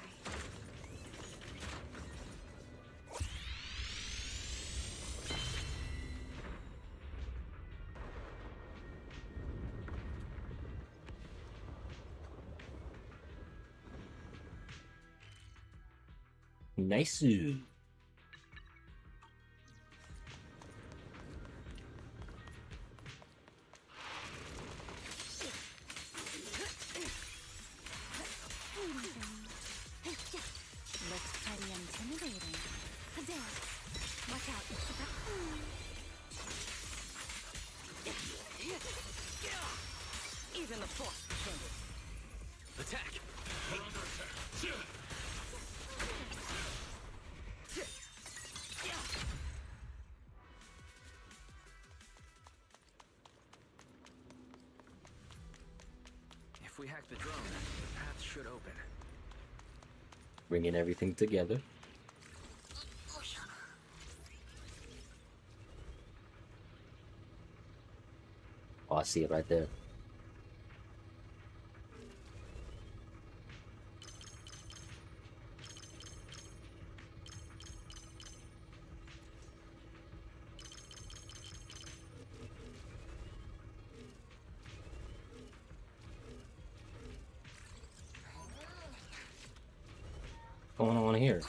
Speaker 1: Nice.
Speaker 3: Looks pretty intimidating. There. Watch out.
Speaker 2: Even the force defended.
Speaker 4: Attack! If we hack the drone, the path should open.
Speaker 1: Bringing everything together. Oh, I see it right there. What's going on here?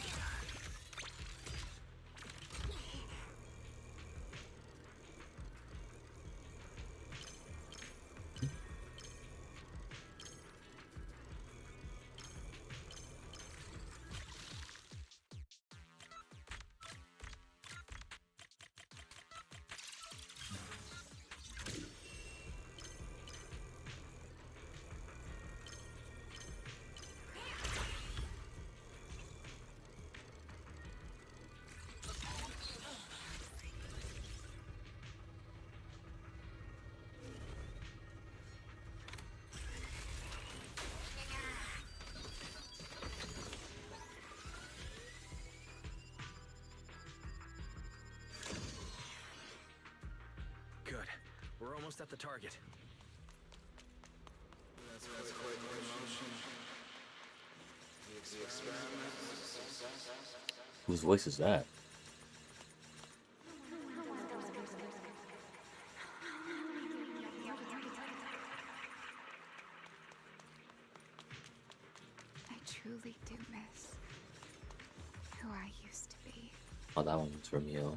Speaker 4: Good. We're almost at the target.
Speaker 1: Whose voice is that?
Speaker 3: I truly do miss who I used to be.
Speaker 1: Oh, that one's from you.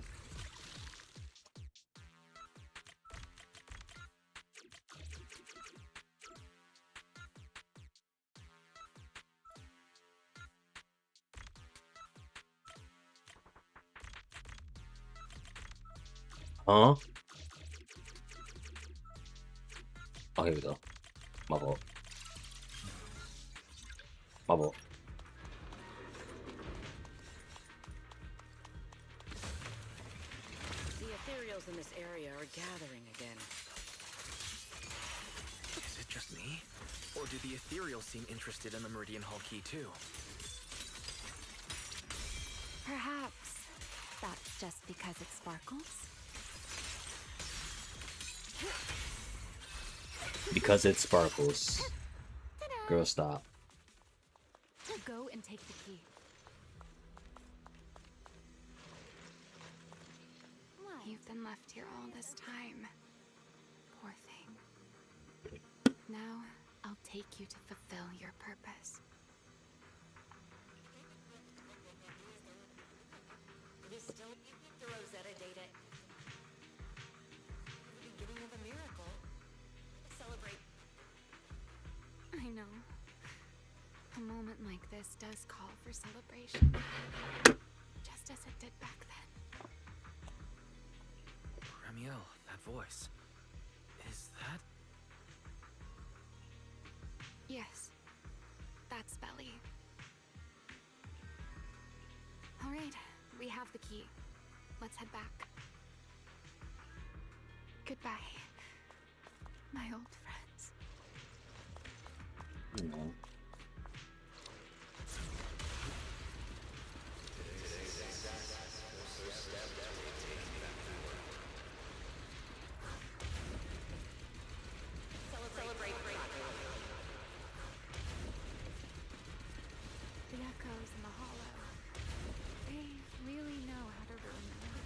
Speaker 1: Huh? Oh, here we go. My fault. My fault.
Speaker 2: The ethereals in this area are gathering again.
Speaker 4: Is it just me? Or do the ethereals seem interested in the Meridian Hall key too?
Speaker 3: Perhaps that's just because it sparkles?
Speaker 1: Because it sparkles. Girl, stop.
Speaker 3: Go and take the key. You've been left here all this time. Poor thing. Now, I'll take you to fulfill your purpose.
Speaker 2: This still the Rosetta data.
Speaker 3: moment like this does call for celebration. Just as it did back then.
Speaker 4: Ramiel, that voice. Is that...
Speaker 3: Yes. That's Belly. Alright, we have the key. Let's head back. Goodbye, my old friends.
Speaker 1: You know.
Speaker 3: The echoes in the hollow. They really know how to ruin them.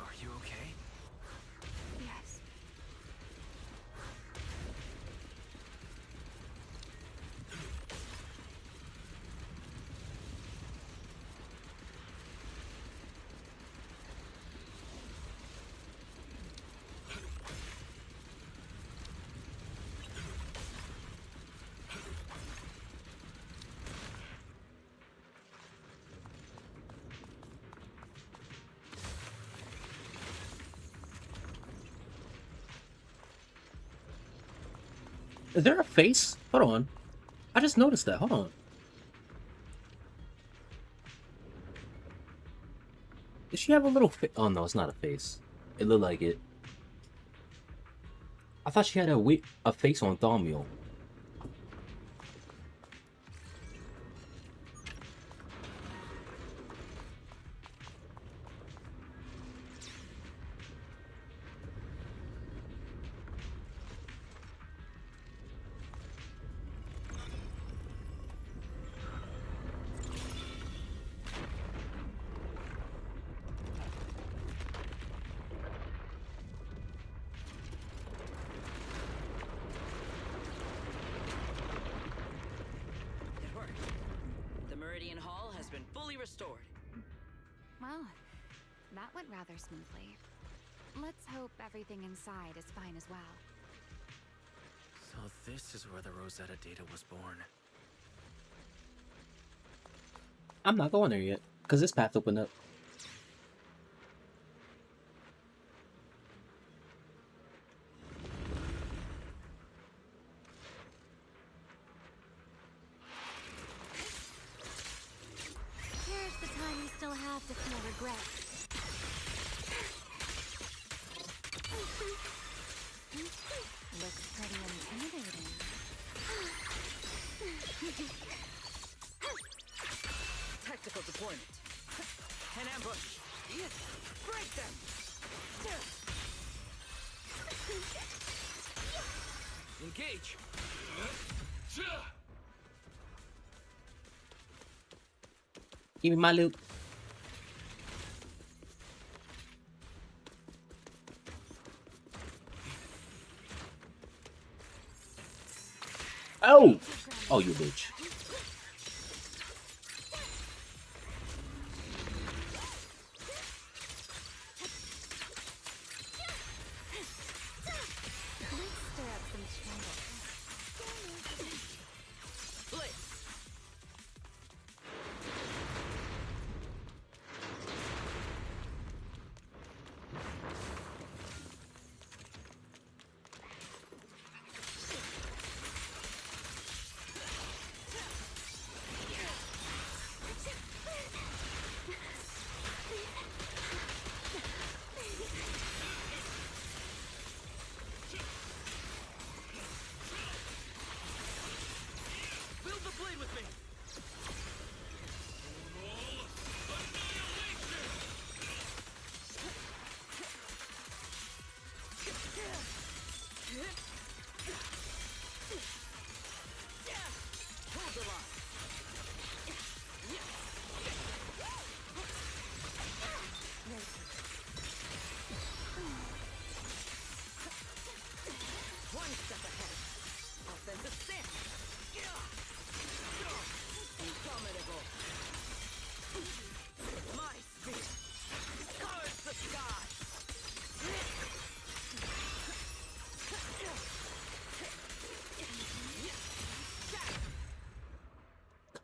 Speaker 4: Are you okay?
Speaker 3: Yes.
Speaker 1: Is there a face? Hold on. I just noticed that. Hold on. Does she have a little face? Oh no, it's not a face. It looked like it. I thought she had a face on Thaumiel.
Speaker 2: It worked. The Meridian Hall has been fully restored.
Speaker 3: Well, that went rather smoothly. Let's hope everything inside is fine as well.
Speaker 4: So this is where the Rosetta data was born.
Speaker 1: I'm not going there yet, because this path opened up.
Speaker 3: Here's the time you still have to feel regret. Looks pretty intimidating.
Speaker 2: Tactical deployment. An ambush. Yes. Break them.
Speaker 4: Engage!
Speaker 1: Give me my loot. Oh! Oh, you bitch.
Speaker 3: Let's stir up some trouble.
Speaker 2: Blitz.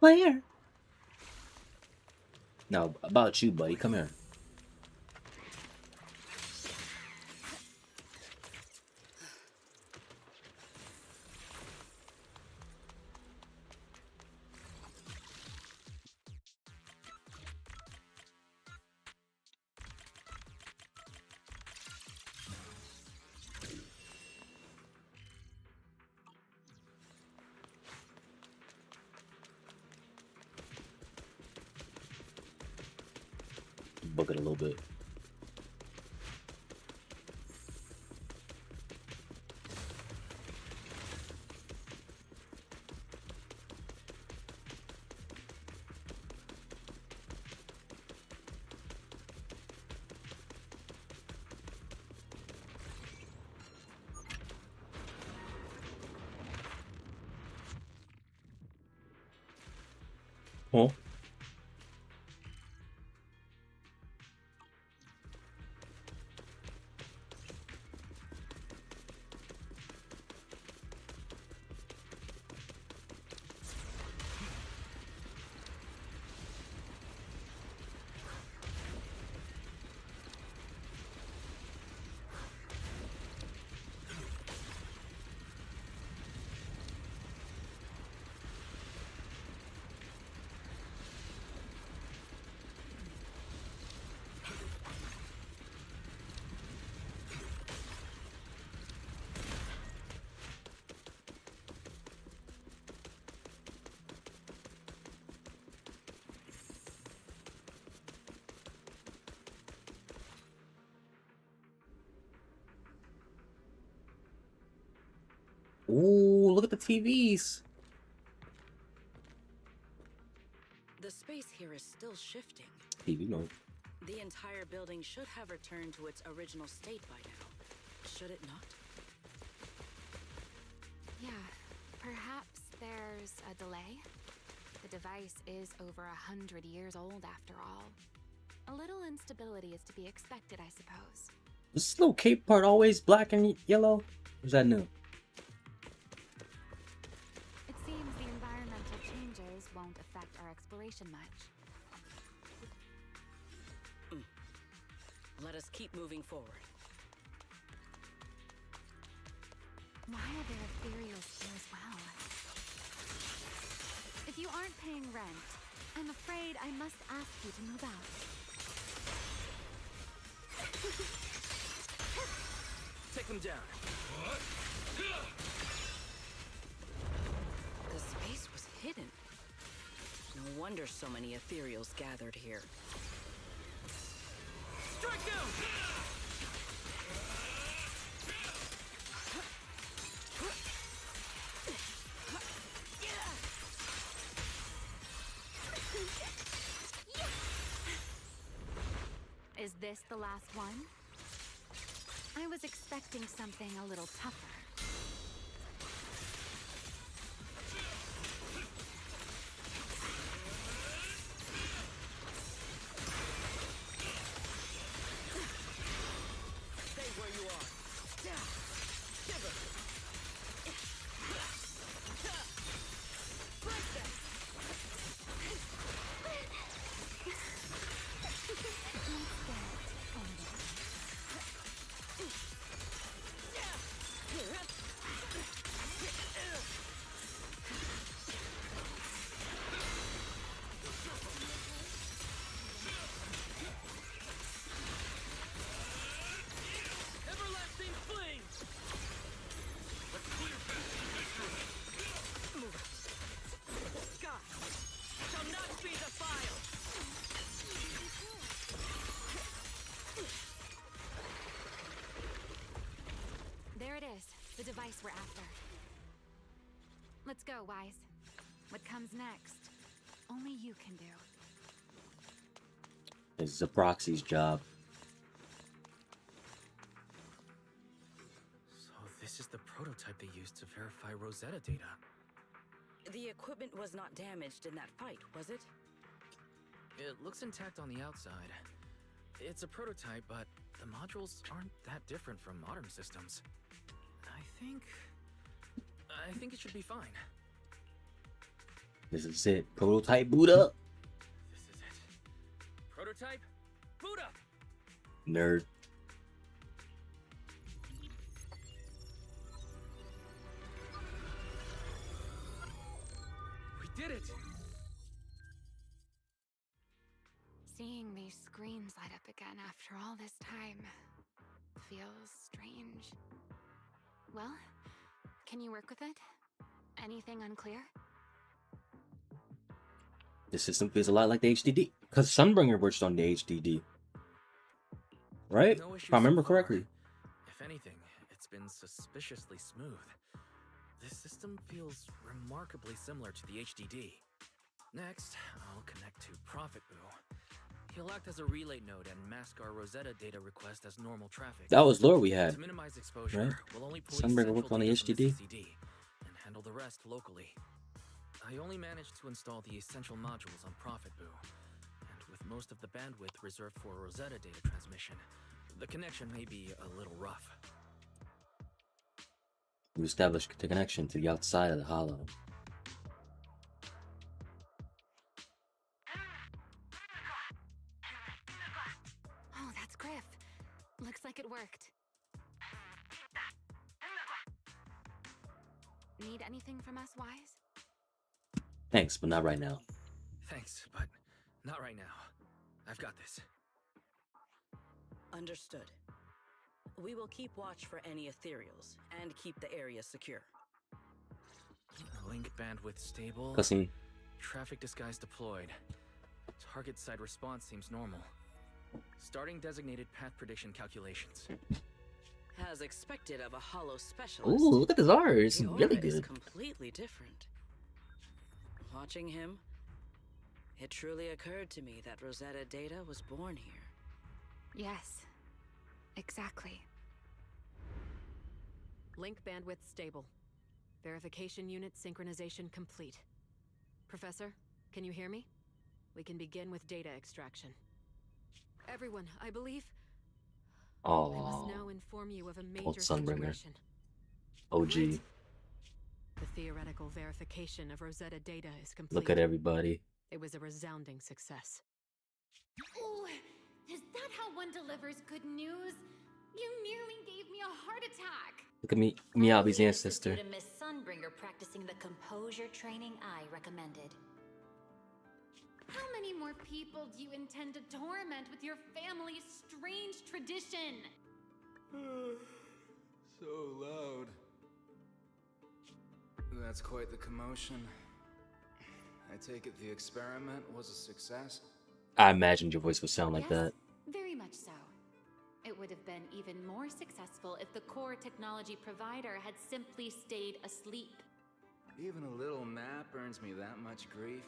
Speaker 1: player. Now, about you, buddy. Come here. Book it a little bit. Huh? Ooh, look at the TVs.
Speaker 2: The space here is still shifting.
Speaker 1: TV mode.
Speaker 2: The entire building should have returned to its original state by now. Should it not?
Speaker 3: Yeah, perhaps there's a delay. The device is over 100 years old after all. A little instability is to be expected, I suppose.
Speaker 1: Is this little cape part always black and yellow? Or is that new?
Speaker 3: It seems the environmental changes won't affect our exploration much.
Speaker 2: Let us keep moving forward.
Speaker 3: Why are there ethereals here as well? If you aren't paying rent, I'm afraid I must ask you to move out.
Speaker 4: Take them down.
Speaker 2: The space was hidden. No wonder so many ethereals gathered here.
Speaker 4: Strike down!
Speaker 3: Is this the last one? I was expecting something a little tougher.
Speaker 2: Stay where you are. Shiver. Break them.
Speaker 4: Everlasting flames!
Speaker 2: Sky shall not be defiled.
Speaker 3: There it is, the device we're after. Let's go, Wise. What comes next? Only you can do.
Speaker 1: This is a proxy's job.
Speaker 4: So this is the prototype they used to verify Rosetta data.
Speaker 2: The equipment was not damaged in that fight, was it?
Speaker 4: It looks intact on the outside. It's a prototype, but the modules aren't that different from modern systems. I think it should be fine.
Speaker 1: This is it. Prototype boot up.
Speaker 4: This is it. Prototype, boot up!
Speaker 1: Nerd.
Speaker 4: We did it!
Speaker 3: Seeing these screens light up again after all this time feels strange. Well, can you work with it? Anything unclear?
Speaker 1: The system feels a lot like the HDD. Because Sunbringer works on the HDD. Right?
Speaker 4: No
Speaker 1: If I remember
Speaker 4: issues so far.
Speaker 1: correctly.
Speaker 4: If anything, it's been suspiciously smooth. This system feels remarkably similar to the HDD. Next, I'll connect to Prophet Boo. He'll act as a relay node and mask our Rosetta data request as normal traffic.
Speaker 1: That was lore we had.
Speaker 4: To minimize exposure,
Speaker 1: right?
Speaker 4: we'll only police
Speaker 1: Sunbringer
Speaker 4: central
Speaker 1: worked on the
Speaker 4: data from
Speaker 1: HDD.
Speaker 4: CCD and handle the rest locally. I only managed to install the essential modules on Prophet Boo, and with most of the bandwidth reserved for Rosetta data transmission, the connection may be a little rough.
Speaker 1: We established the connection to the outside of the hollow.
Speaker 3: Oh, that's Griff. Looks like it worked. Need anything from us, Wise?
Speaker 1: Thanks, but not right now.
Speaker 4: Thanks, but not right now. I've got this.
Speaker 2: Understood. We will keep watch for any ethereals and keep the area secure.
Speaker 4: Link bandwidth stable.
Speaker 1: Cussing.
Speaker 4: Traffic disguise deployed. Target side response seems normal. Starting designated path prediction calculations.
Speaker 2: As expected of a hollow specialist.
Speaker 1: Ooh, look at this art. It's
Speaker 2: the
Speaker 1: really
Speaker 2: aura is
Speaker 1: good.
Speaker 2: completely different. Watching him, it truly occurred to me that Rosetta data was born here.
Speaker 3: Yes, exactly.
Speaker 7: Link bandwidth stable. Verification unit synchronization complete. Professor, can you hear me? We can begin with data extraction. Everyone, I believe... I must
Speaker 1: Oh,
Speaker 7: now inform you of a
Speaker 1: Old
Speaker 7: major
Speaker 1: Sunbringer.
Speaker 7: situation.
Speaker 1: OG.
Speaker 7: The theoretical verification of Rosetta data is complete.
Speaker 1: Look at everybody.
Speaker 7: It was a resounding success.
Speaker 3: Oh, is that how one delivers good news? You nearly gave me a heart attack.
Speaker 1: Look at me, Miyabi's
Speaker 8: Only
Speaker 1: ancestor.
Speaker 8: assisted a Miss Sunbringer practicing the composure training I recommended.
Speaker 3: How many more people do you intend to torment with your family's strange tradition?
Speaker 9: So loud. That's quite the commotion. I take it the experiment was a success?
Speaker 1: I imagined your voice would sound like
Speaker 3: Yes,
Speaker 1: that.
Speaker 3: very much so. It would have been even more successful if the core technology provider had simply stayed asleep.
Speaker 9: Even a little nap earns me that much grief.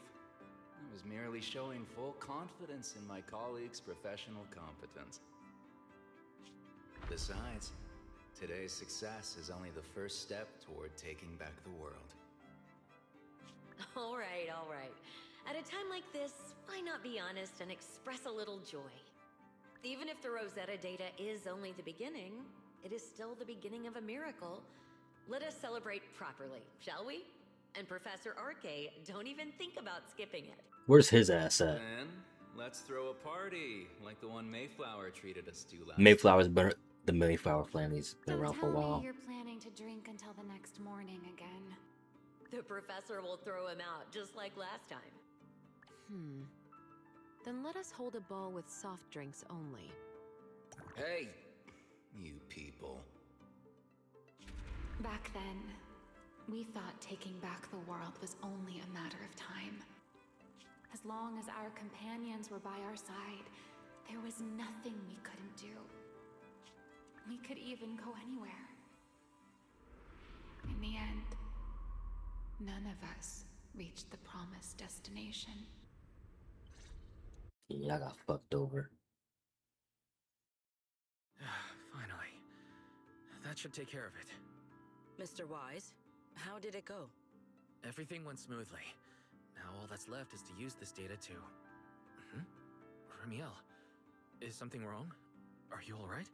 Speaker 9: I was merely showing full confidence in my colleagues' professional competence. Besides, today's success is only the first step toward taking back the world.
Speaker 8: All right, all right. At a time like this, why not be honest and express a little joy? Even if the Rosetta data is only the beginning, it is still the beginning of a miracle. Let us celebrate properly, shall we? And Professor Arke, don't even think about skipping it.
Speaker 1: Where's his ass at?
Speaker 9: Then, let's throw a party like the one Mayflower treated us to last
Speaker 1: Mayflower's better. The Mayflower family's been
Speaker 3: Don't
Speaker 1: around for a
Speaker 3: tell
Speaker 1: while.
Speaker 3: me you're planning to drink until the next morning again.
Speaker 8: The professor will throw him out just like last time.
Speaker 7: Then let us hold a ball with soft drinks only.
Speaker 9: Hey, you people.
Speaker 3: Back then, we thought taking back the world was only a matter of time. As long as our companions were by our side, there was nothing we couldn't do. We could even go anywhere. In the end, none of us reached the promised destination.
Speaker 1: Yeah, I got fucked over.
Speaker 4: Finally. That should take care of it.
Speaker 2: Mr. Wise, how did it go?
Speaker 4: Everything went smoothly. Now all that's left is to use this data to... Ramiel, is something wrong? Are you alright?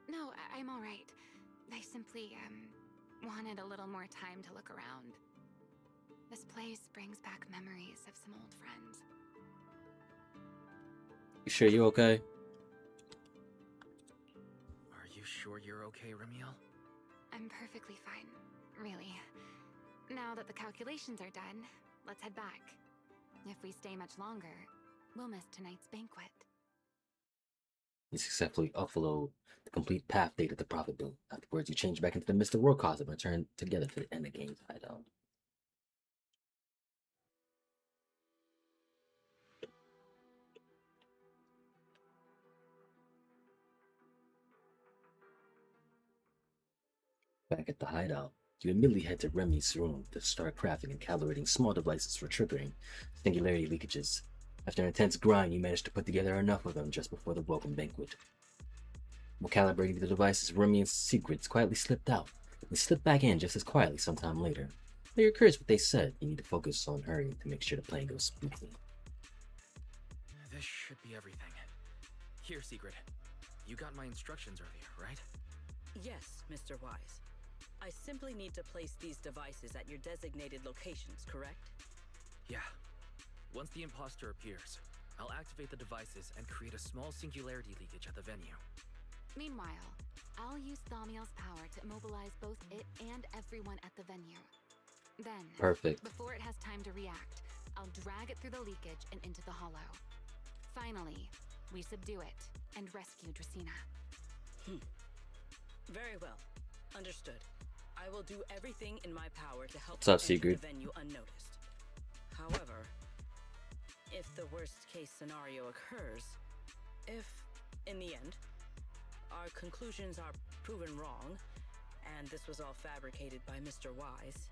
Speaker 3: No, I'm all right. I simply, wanted a little more time to look around. This place brings back memories of some old friends.
Speaker 1: You sure you okay?
Speaker 4: Are you sure you're okay, Remiel?
Speaker 3: I'm perfectly fine, really. Now that the calculations are done, let's head back. If we stay much longer, we'll miss tonight's banquet.
Speaker 1: You successfully upload the complete path data to Profit Boom. Afterwards, you change back into the Mr. War costume and return together to the end of the game's hideout. Back at the hideout, you immediately head to Remy's room to start crafting and calibrating small devices for triggering singularity leakages. After an intense grind, you manage to put together enough of them just before the welcome banquet. While calibrating the devices, Remy and Secrets quietly slipped out and slipped back in just as quietly sometime later. Though you're curious what they said, you need to focus on hurrying to make sure the plan goes smoothly.
Speaker 4: This should be everything. Here, Secret. You got my instructions earlier, right?
Speaker 2: Yes, Mr. Wise. I simply need to place these devices at your designated locations, correct?
Speaker 4: Yeah. Once the imposter appears, I'll activate the devices and create a small singularity leakage at the venue.
Speaker 3: Meanwhile, I'll use Thaumiel's power to immobilize both it and everyone at the venue. Then,
Speaker 1: Perfect.
Speaker 3: before it has time to react, I'll drag it through the leakage and into the hollow. Finally, we subdue it and rescue Dracena.
Speaker 2: Very well. Understood. I will do everything in my power to help
Speaker 1: What's up,
Speaker 2: you enter
Speaker 1: Sigrid?
Speaker 2: the venue unnoticed. However, if the worst case scenario occurs, if, in the end, our conclusions are proven wrong, and this was all fabricated by Mr. Wise,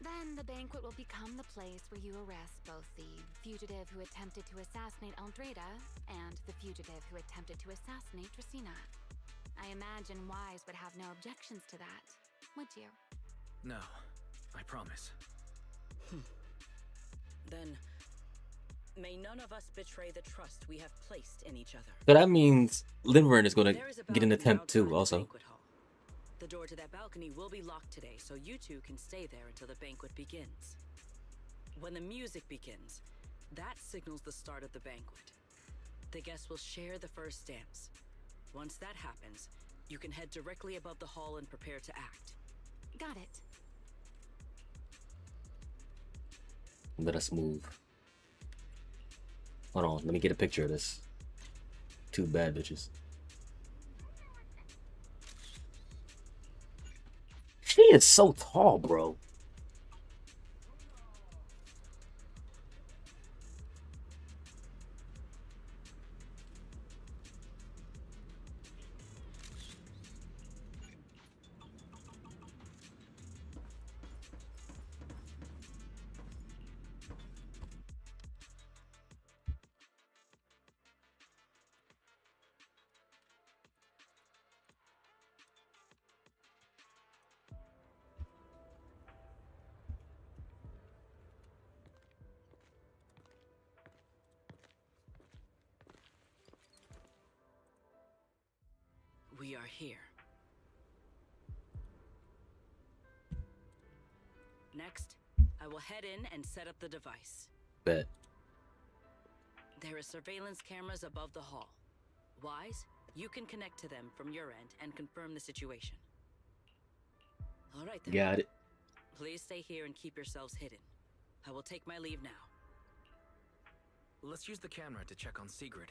Speaker 3: Then the banquet will become the place where you arrest both the fugitive who attempted to assassinate Aldreda and the fugitive who attempted to assassinate Dracena. I imagine Wise would have no objections to that, would you?
Speaker 4: No, I promise.
Speaker 2: then may none of us betray the trust we have placed in each other.
Speaker 1: So that means Linvern is going
Speaker 2: There is a
Speaker 1: to get an
Speaker 2: balcony
Speaker 1: attempt
Speaker 2: outside
Speaker 1: too,
Speaker 2: the
Speaker 1: also.
Speaker 2: banquet hall. The door to that balcony will be locked today, so you two can stay there until the banquet begins. When the music begins, that signals the start of the banquet. The guests will share the first dance. Once that happens, you can head directly above the hall and prepare to act.
Speaker 3: Got it.
Speaker 1: Let us move. Hold on, let me get a picture of this. Two bad bitches. She is so tall, bro.
Speaker 2: We are here. Next, I will head in and set up the device.
Speaker 1: Bet.
Speaker 2: There are surveillance cameras above the hall. Wise, you can connect to them from your end and confirm the situation. All right then.
Speaker 1: Got it.
Speaker 2: Please stay here and keep yourselves hidden. I will take my leave now.
Speaker 4: Let's use the camera to check on Sigrid.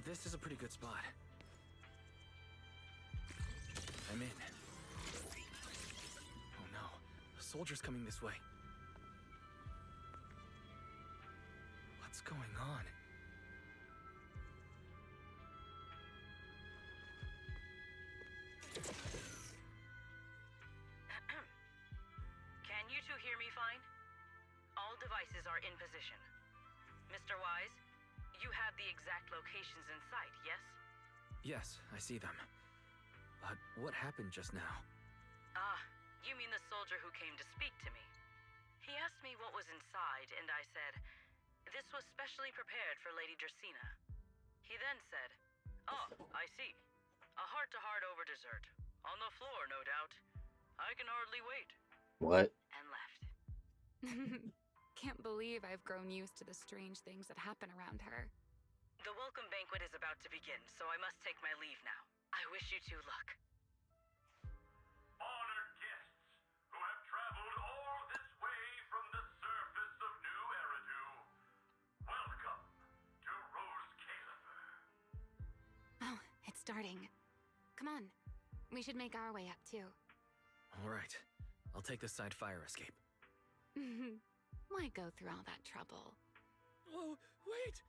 Speaker 4: This is a pretty good spot. I'm in. Oh no, a soldier's coming this way. What's going on?
Speaker 2: Can you two Weiss is in position. Mr. Wise, you have the exact locations in sight, yes?
Speaker 4: Yes, I see them. But what happened just now?
Speaker 2: Ah, you mean the soldier who came to speak to me. He asked me what was inside, and I said, this was specially prepared for Lady Dracena. He then said, oh, I see. A heart-to-heart over dessert. On the floor, no doubt. I can hardly wait.
Speaker 1: What?
Speaker 2: And left.
Speaker 3: Can't believe I've grown used to the strange things that happen around her.
Speaker 2: The welcome banquet is about to begin, so I must take my leave now. I wish you two luck.
Speaker 10: Honored guests who have traveled all this way from the surface of New Eridu, welcome to Rose Caleb.
Speaker 3: Oh, it's starting. Come on. We should make our way up, too.
Speaker 4: All right. I'll take the side fire escape.
Speaker 3: Why go through all that trouble?
Speaker 4: Whoa, wait!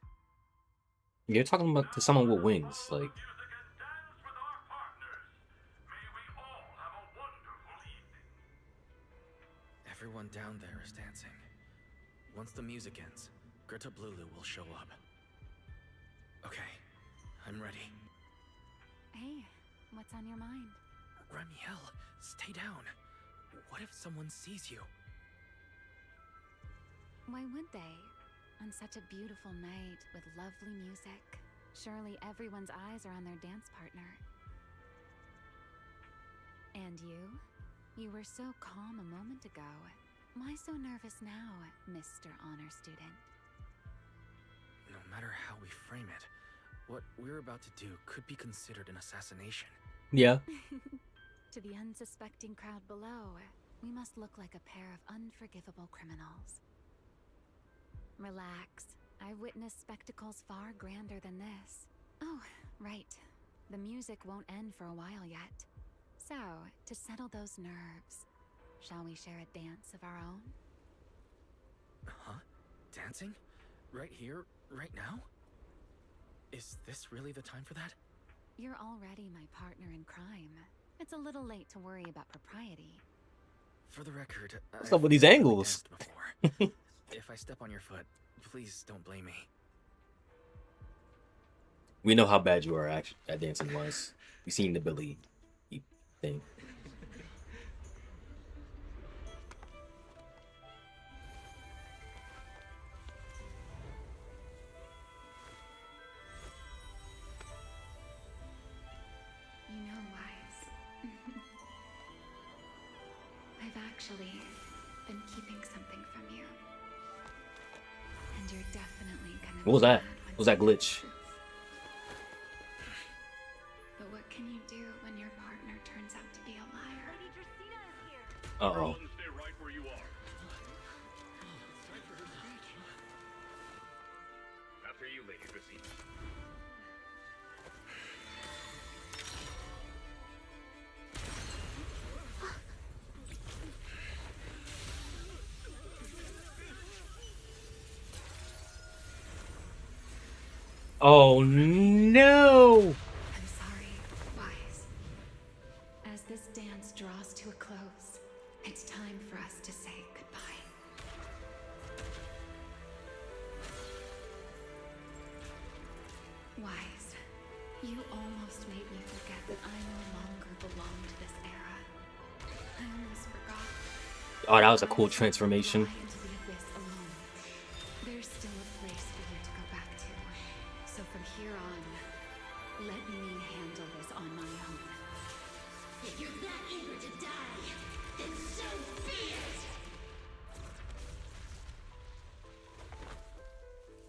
Speaker 1: You're talking about to someone with wings, like.
Speaker 10: Music and dance with our partners. May we all have a wonderful evening.
Speaker 4: Everyone down there is dancing. Once the music ends, Greta Blulu will show up. Okay, I'm ready.
Speaker 3: Hey, what's on your mind?
Speaker 4: Remiel, stay down. What if someone sees you?
Speaker 3: Why would they? On such a beautiful night with lovely music, surely everyone's eyes are on their dance partner. And you? You were so calm a moment ago. Why so nervous now, Mr. Honor Student?
Speaker 4: No matter how we frame it, what we're about to do could be considered an assassination.
Speaker 1: Yeah.
Speaker 3: To the unsuspecting crowd below, we must look like a pair of unforgivable criminals. Relax. I've witnessed spectacles far grander than this. Oh, right. The music won't end for a while yet. So, to settle those nerves, shall we share a dance of our own?
Speaker 4: Huh? Dancing? Right here? Right now? Is this really the time for that?
Speaker 3: You're already my partner in crime. It's a little late to worry about propriety.
Speaker 4: For the record,
Speaker 1: What's up with these
Speaker 4: I've never
Speaker 1: angles?
Speaker 4: danced before. If I step on your foot, please don't blame me.
Speaker 1: We know how bad you are at dancing was. We seen the Billy thing.
Speaker 3: You know, Wise. I've actually been keeping something from you. And you're definitely gonna
Speaker 1: What was
Speaker 3: be
Speaker 1: that?
Speaker 3: mad when
Speaker 1: What was that
Speaker 3: you
Speaker 1: glitch?
Speaker 3: know. But what can you do when your partner turns out to be a liar?
Speaker 8: Lady Dracena is here.
Speaker 1: Uh-oh.
Speaker 10: Everyone stay right where you are. After you, Lady Dracena.
Speaker 1: Oh no!
Speaker 3: I'm sorry, Wise. As this dance draws to a close, it's time for us to say goodbye. Wise, you almost made me forget that I no longer belong to this era. I almost forgot.
Speaker 1: Oh, that was a cool
Speaker 3: I was
Speaker 1: transformation.
Speaker 3: fly into the abyss alone. There's still a place for you to go back to. So from here on, let me handle this on my own.
Speaker 8: If you're that eager to die, then so be it!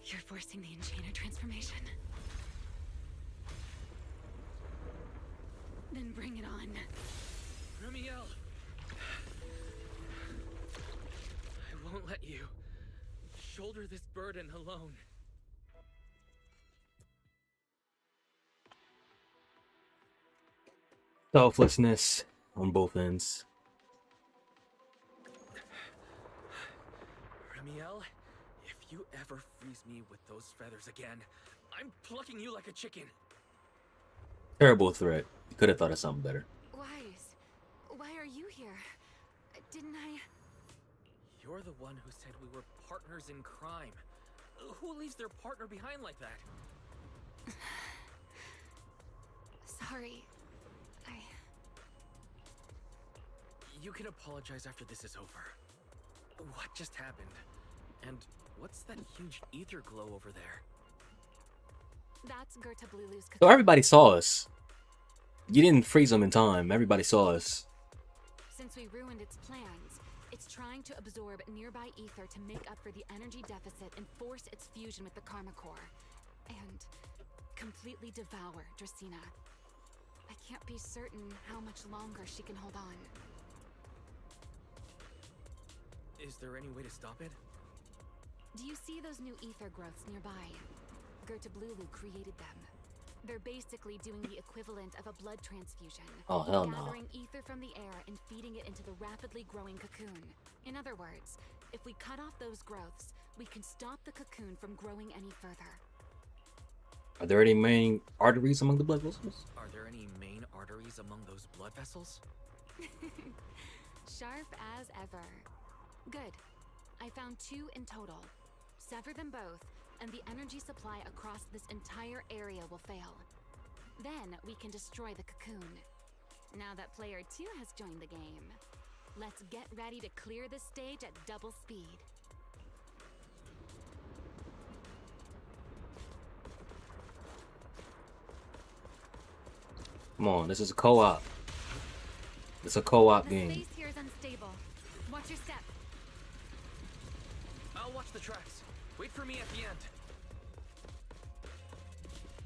Speaker 3: You're forcing the Enchanter transformation. Then bring it on.
Speaker 4: Remiel! I won't let you shoulder this burden alone.
Speaker 1: Selflessness on both ends.
Speaker 4: Remiel, if you ever freeze me with those feathers again, I'm plucking you like a chicken.
Speaker 1: Terrible threat. You could have thought of something better.
Speaker 3: Wise, why are you here? Didn't I?
Speaker 4: You're the one who said we were partners in crime. Who leaves their partner behind like that?
Speaker 3: Sorry.
Speaker 4: You can apologize after this is over. What just happened? And what's that huge ether glow over there?
Speaker 3: That's Gerta Blulu's
Speaker 1: So everybody saw us. You didn't freeze them in time. Everybody saw us.
Speaker 3: Since we ruined its plans, it's trying to absorb nearby ether to make up for the energy deficit and force its fusion with the Karma Core. And completely devour Dracena. I can't be certain how much longer she can hold on.
Speaker 4: Is there any way to stop it?
Speaker 3: Do you see those new ether growths nearby? Gerta Blulu created them. They're basically doing the equivalent of a blood transfusion.
Speaker 1: Oh, hell no.
Speaker 3: Gathering ether from the air and feeding it into the rapidly growing cocoon. In other words, if we cut off those growths, we can stop the cocoon from growing any further.
Speaker 1: Are there any main arteries among the blood vessels?
Speaker 4: Are there any main arteries among those blood vessels?
Speaker 3: Sharp as ever. Good. I found 2 in total. Sever them both, and the energy supply across this entire area will fail. Then we can destroy the cocoon. Now that player 2 has joined the game, let's get ready to clear the stage at double speed.
Speaker 1: Come on, this is a co-op. It's a co-op
Speaker 3: The
Speaker 1: game.
Speaker 3: space here is unstable. Watch your step.
Speaker 4: I'll watch the tracks. Wait for me at the end.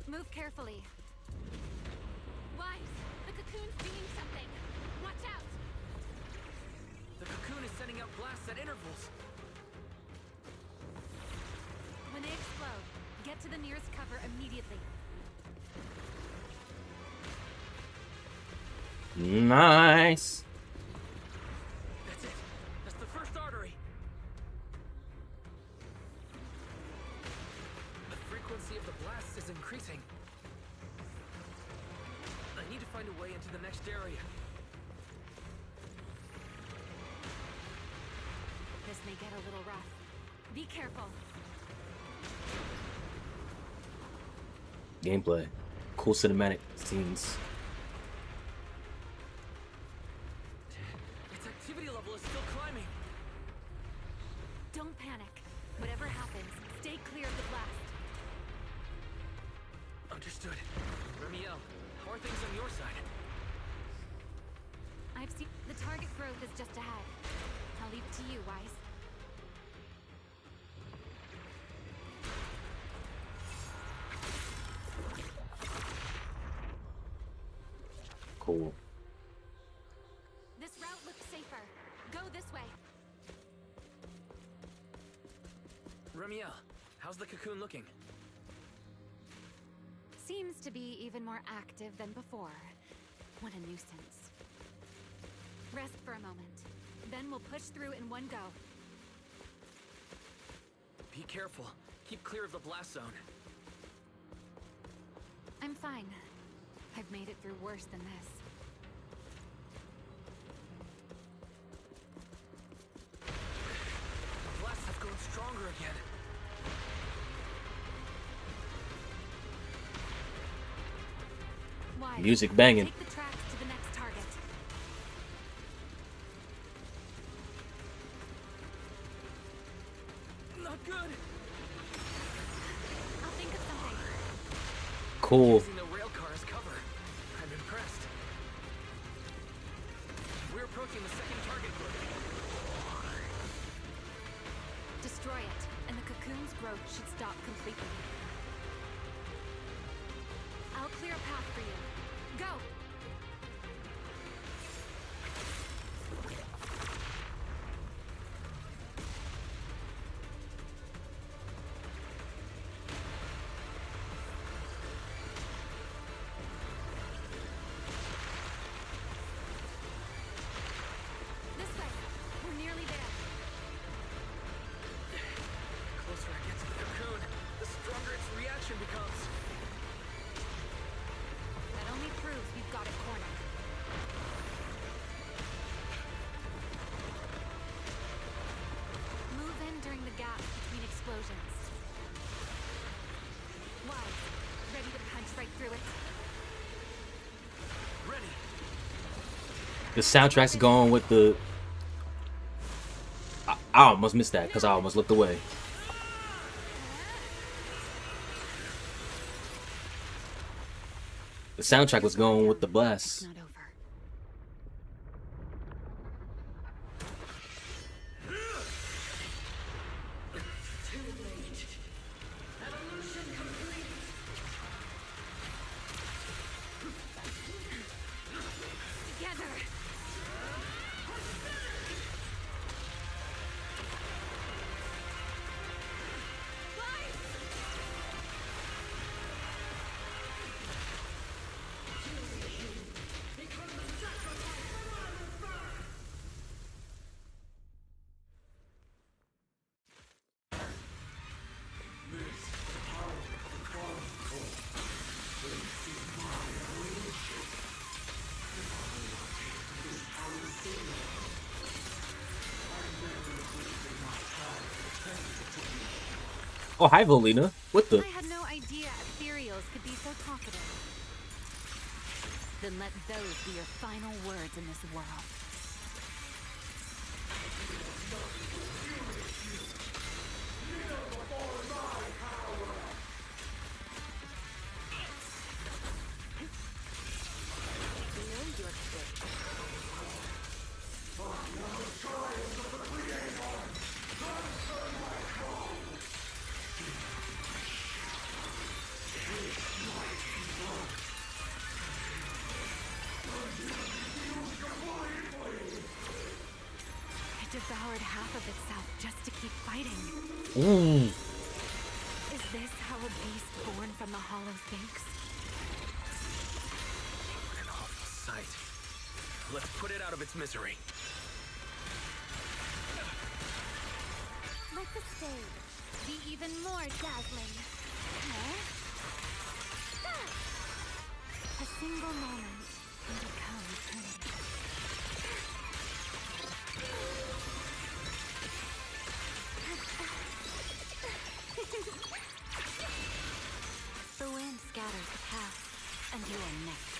Speaker 3: Move carefully. Wise, the cocoon's being something. Watch out!
Speaker 4: The cocoon is sending out blasts at intervals.
Speaker 3: When they explode, get to the nearest cover immediately.
Speaker 1: Nice.
Speaker 4: That's it. That's the first artery. The frequency of the blasts is increasing. I need to find a way into the next area.
Speaker 3: This may get a little rough. Be careful.
Speaker 1: Gameplay. Cool cinematic scenes.
Speaker 4: Its activity level is still climbing.
Speaker 3: Don't panic. Whatever happens, stay clear of the blast.
Speaker 4: Understood. Remiel, how are things on your side?
Speaker 3: I've seen the target growth is just ahead. I'll leave it to you, Wise.
Speaker 1: Cool.
Speaker 3: This route looks safer. Go this way.
Speaker 4: Remiel, how's the cocoon looking?
Speaker 3: Seems to be even more active than before. What a nuisance. Rest for a moment. Then we'll push through in one go.
Speaker 4: Be careful. Keep clear of the blast zone.
Speaker 3: I'm fine. I've made it through worse than this.
Speaker 4: The blasts have grown stronger again.
Speaker 3: Wise,
Speaker 1: Music banging.
Speaker 3: take the tracks to the next target.
Speaker 4: Not good.
Speaker 3: I'll think of something.
Speaker 1: Cool.
Speaker 4: Using the rail car as cover. I'm impressed. We're approaching the second target group.
Speaker 3: Destroy it, and the cocoon's growth should stop completely. I'll clear a path for you. Go! right through it.
Speaker 4: Ready.
Speaker 1: The soundtrack's going with the. I almost missed that because I almost looked away. The soundtrack was going with the blast.
Speaker 3: Not over. Together.
Speaker 1: Oh, hi, Volina. What the?
Speaker 3: I had no idea ethereals could be so talkative. Then let those be your final words in this world. It devoured half of itself just to keep fighting.
Speaker 1: Ooh.
Speaker 3: Is this how a beast born from the hollow thinks?
Speaker 4: What an awful sight. Let's put it out of its misery.
Speaker 3: Let the stage be even more dazzling. A single moment can become eternity. The wind scatters the past, and you are next.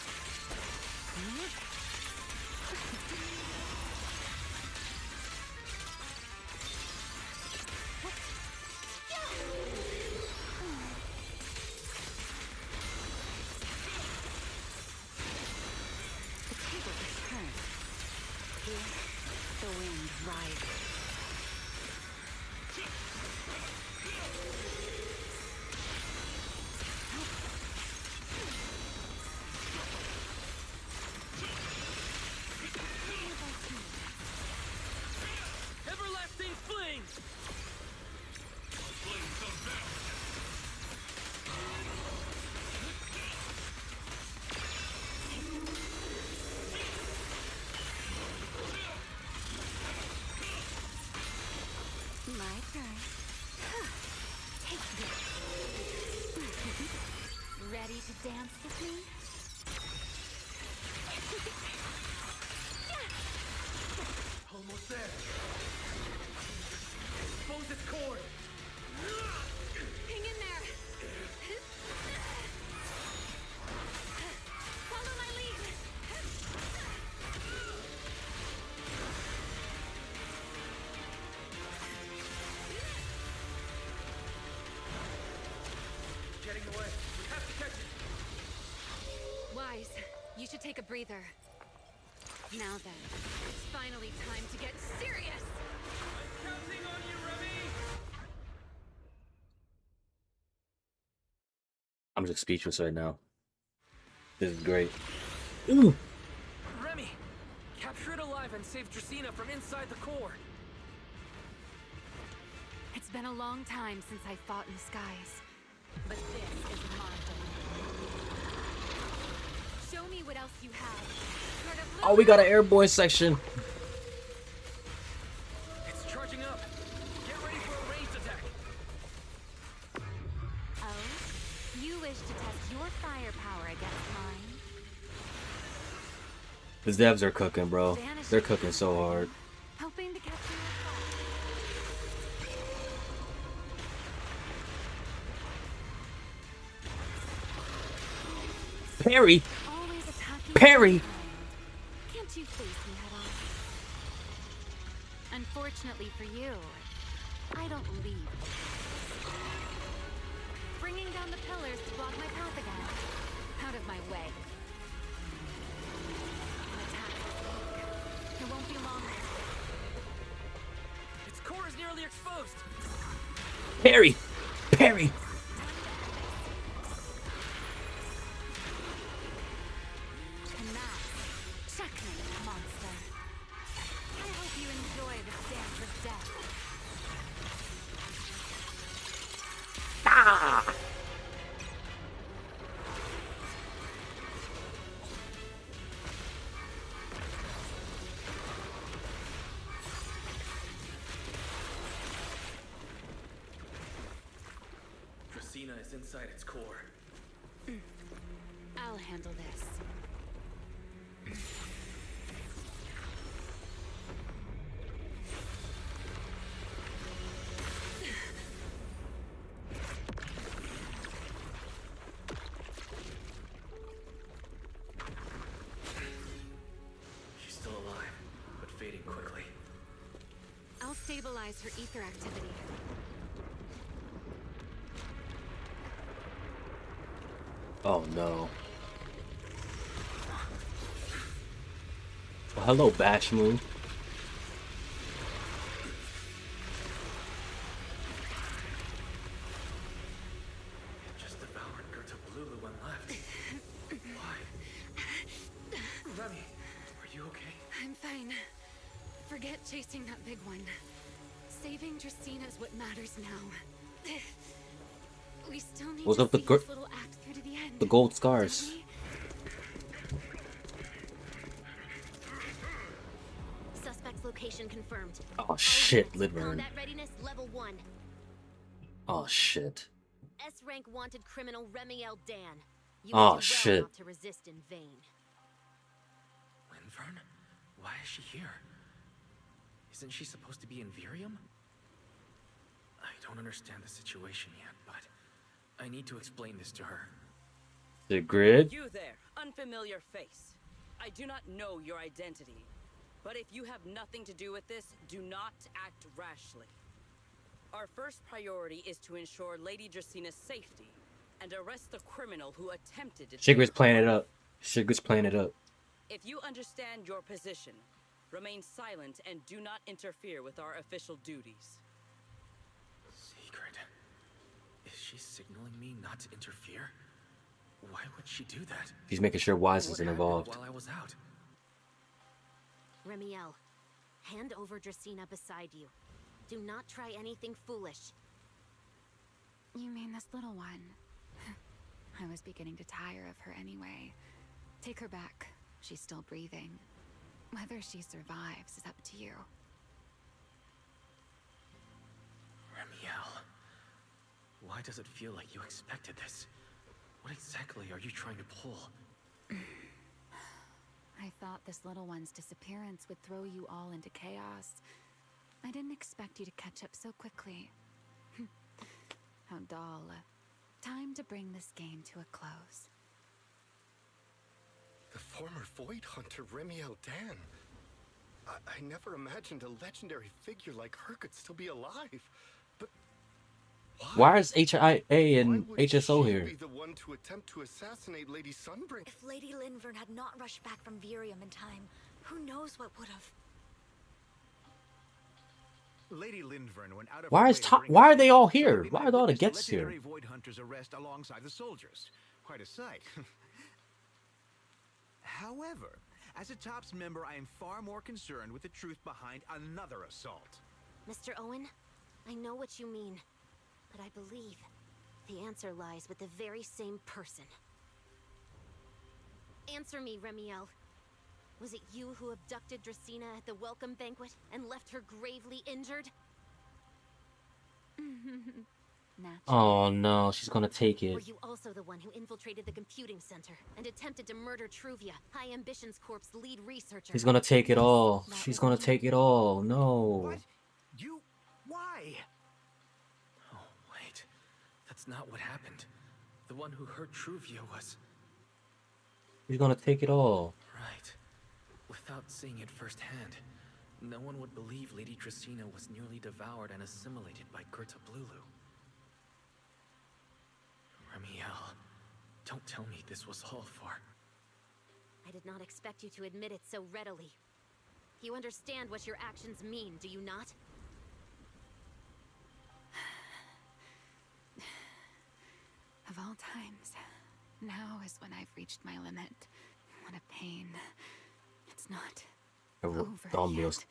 Speaker 3: The table is turned. Here, the wind rises.
Speaker 4: Everlasting fling!
Speaker 3: My turn. Take this. Ready to dance with me?
Speaker 4: Almost there. Expose its cord.
Speaker 3: Hang in there. Follow my lead.
Speaker 4: Getting away. We have to catch it.
Speaker 7: Wise, you should take a breather.
Speaker 3: Now then, it's finally time to get serious.
Speaker 4: Counting on you, Remy!
Speaker 1: I'm just speechless right now. This is great. Ooh.
Speaker 4: Remy! Capture it alive and save Dracena from inside the core.
Speaker 3: It's been a long time since I fought in the skies, but this is my domain. Show me what else you have. Sort of
Speaker 1: Oh, we got an airborne section.
Speaker 4: It's charging up. Get ready for a ranged attack.
Speaker 3: Oh, you wish to test your firepower against mine?
Speaker 1: The devs are cooking, bro. They're cooking so hard.
Speaker 3: Hoping to capture your thoughts.
Speaker 1: Parry!
Speaker 3: Always attacking
Speaker 1: Parry!
Speaker 3: me. Can't you face me head on? Unfortunately for you, I don't leave. Bringing down the pillars to block my path again. Out of my way. An attack. It won't be long.
Speaker 4: Its core is nearly exposed.
Speaker 1: Parry! Parry!
Speaker 3: And that, checkmate, monster. I hope you enjoy this dance of death.
Speaker 1: Ah!
Speaker 4: Dracena is inside its core.
Speaker 3: I'll handle this.
Speaker 4: She's still alive, but fading quickly.
Speaker 3: I'll stabilize her ether activity.
Speaker 1: Oh no. Well, hello, Bash Moon.
Speaker 4: Just devoured Gerta Balulu and left. Why? Remy, are you okay?
Speaker 3: I'm fine. Forget chasing that big one. Saving Dracena is what matters now. We still need
Speaker 1: What's
Speaker 3: to
Speaker 1: up the
Speaker 3: see this little act through to the end.
Speaker 1: The gold scars.
Speaker 3: don't we?
Speaker 8: Suspect's location confirmed.
Speaker 1: Oh shit,
Speaker 8: All units,
Speaker 1: Lidburn.
Speaker 8: Combat readiness level 1.
Speaker 1: Oh shit.
Speaker 8: S rank wanted criminal Remiel Dan. You
Speaker 1: Oh,
Speaker 8: will do well
Speaker 1: shit.
Speaker 8: not to resist in vain.
Speaker 4: Linvern? Why is she here? Isn't she supposed to be in Virium? I don't understand the situation yet, but I need to explain this to her.
Speaker 1: The grid?
Speaker 2: You there, unfamiliar face. I do not know your identity. But if you have nothing to do with this, do not act rashly. Our first priority is to ensure Lady Dracena's safety and arrest the criminal who attempted to
Speaker 1: Sugar's
Speaker 2: take her
Speaker 1: playing it
Speaker 2: life.
Speaker 1: up. Sugar's playing it up.
Speaker 2: If you understand your position, remain silent and do not interfere with our official duties.
Speaker 4: Secret. Is she signaling me not to interfere? Why would she do that?
Speaker 1: He's making sure Wise
Speaker 4: What
Speaker 1: isn't
Speaker 4: happened
Speaker 1: involved.
Speaker 4: while I was out?
Speaker 8: Remiel, hand over Dracena beside you. Do not try anything foolish.
Speaker 3: You mean this little one? I was beginning to tire of her anyway. Take her back. She's still breathing. Whether she survives is up to you.
Speaker 4: Remiel. Why does it feel like you expected this? What exactly are you trying to pull?
Speaker 3: I thought this little one's disappearance would throw you all into chaos. I didn't expect you to catch up so quickly. How dull. Time to bring this game to a close.
Speaker 11: The former Void Hunter Remiel Dan. I never imagined a legendary figure like her could still be alive. But
Speaker 1: Why is HIA and
Speaker 11: why would
Speaker 1: HSO
Speaker 11: she
Speaker 1: here?
Speaker 11: be the one to attempt to assassinate Lady Sunbreak?
Speaker 12: If Lady Linvern had not rushed back from Virium in time, who knows what would have.
Speaker 13: Lady Linvern went out of
Speaker 1: Why
Speaker 13: her
Speaker 1: is
Speaker 13: way to
Speaker 1: Top?
Speaker 13: bring
Speaker 1: Why
Speaker 13: us
Speaker 1: are they all
Speaker 13: here,
Speaker 1: here?
Speaker 13: so
Speaker 1: Why
Speaker 13: we
Speaker 1: are all the
Speaker 13: might
Speaker 1: guests
Speaker 13: witness a
Speaker 1: here?
Speaker 13: legendary Void Hunter's arrest alongside the soldiers. Quite a sight. However, as a TOPS member, I am far more concerned with the truth behind another assault.
Speaker 8: Mr. Owen, I know what you mean, but I believe the answer lies with the very same person. Answer me, Remiel. Was it you who abducted Dracena at the welcome banquet and left her gravely injured?
Speaker 3: Naturally.
Speaker 1: Oh no, she's gonna take
Speaker 8: Were
Speaker 1: it.
Speaker 8: you also the one who infiltrated the computing center and attempted to murder Truvia, High Ambitions Corp's lead researcher?
Speaker 1: She's gonna take it all. She's gonna take it all. No.
Speaker 13: What? You? Why?
Speaker 4: Oh, wait. That's not what happened. The one who hurt Truvia was...
Speaker 1: He's gonna take it all.
Speaker 4: Right. Without seeing it firsthand, no one would believe Lady Trisina was nearly devoured and assimilated by Gerta Blulu. Remiel, don't tell me this was all for...
Speaker 14: I did not expect you to admit it so readily. You understand what your actions mean, do you not?
Speaker 3: Of all times, now is when I've reached my limit. What a pain. It's not over
Speaker 1: Domino's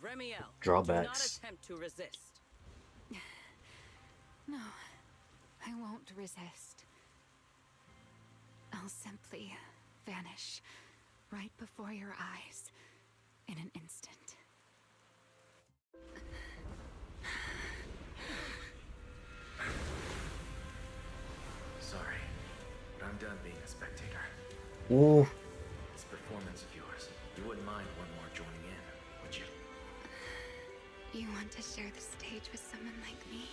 Speaker 2: Remiel, do not
Speaker 1: drawbacks.
Speaker 2: attempt to resist.
Speaker 3: No, I won't resist. I'll simply vanish right before your eyes in an instant.
Speaker 4: Sorry, but I'm done being a spectator.
Speaker 1: Ooh.
Speaker 4: This performance of yours, you wouldn't mind one more joining in, would you?
Speaker 3: You want to share the stage with someone like me?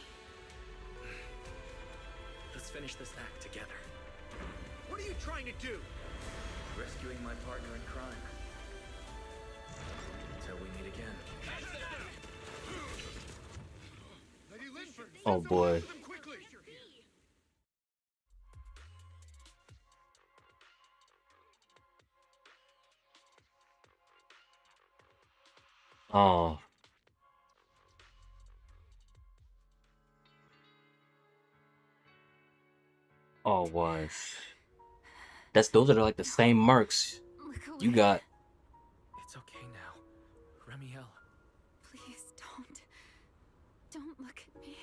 Speaker 4: Let's finish this act together.
Speaker 13: What are you trying to do?
Speaker 4: Rescuing my partner in crime. Until we meet again.
Speaker 1: Oh boy. Oh. Oh, was. Those are like the same marks you got.
Speaker 4: It's okay now. Remiel.
Speaker 3: Please don't look at me.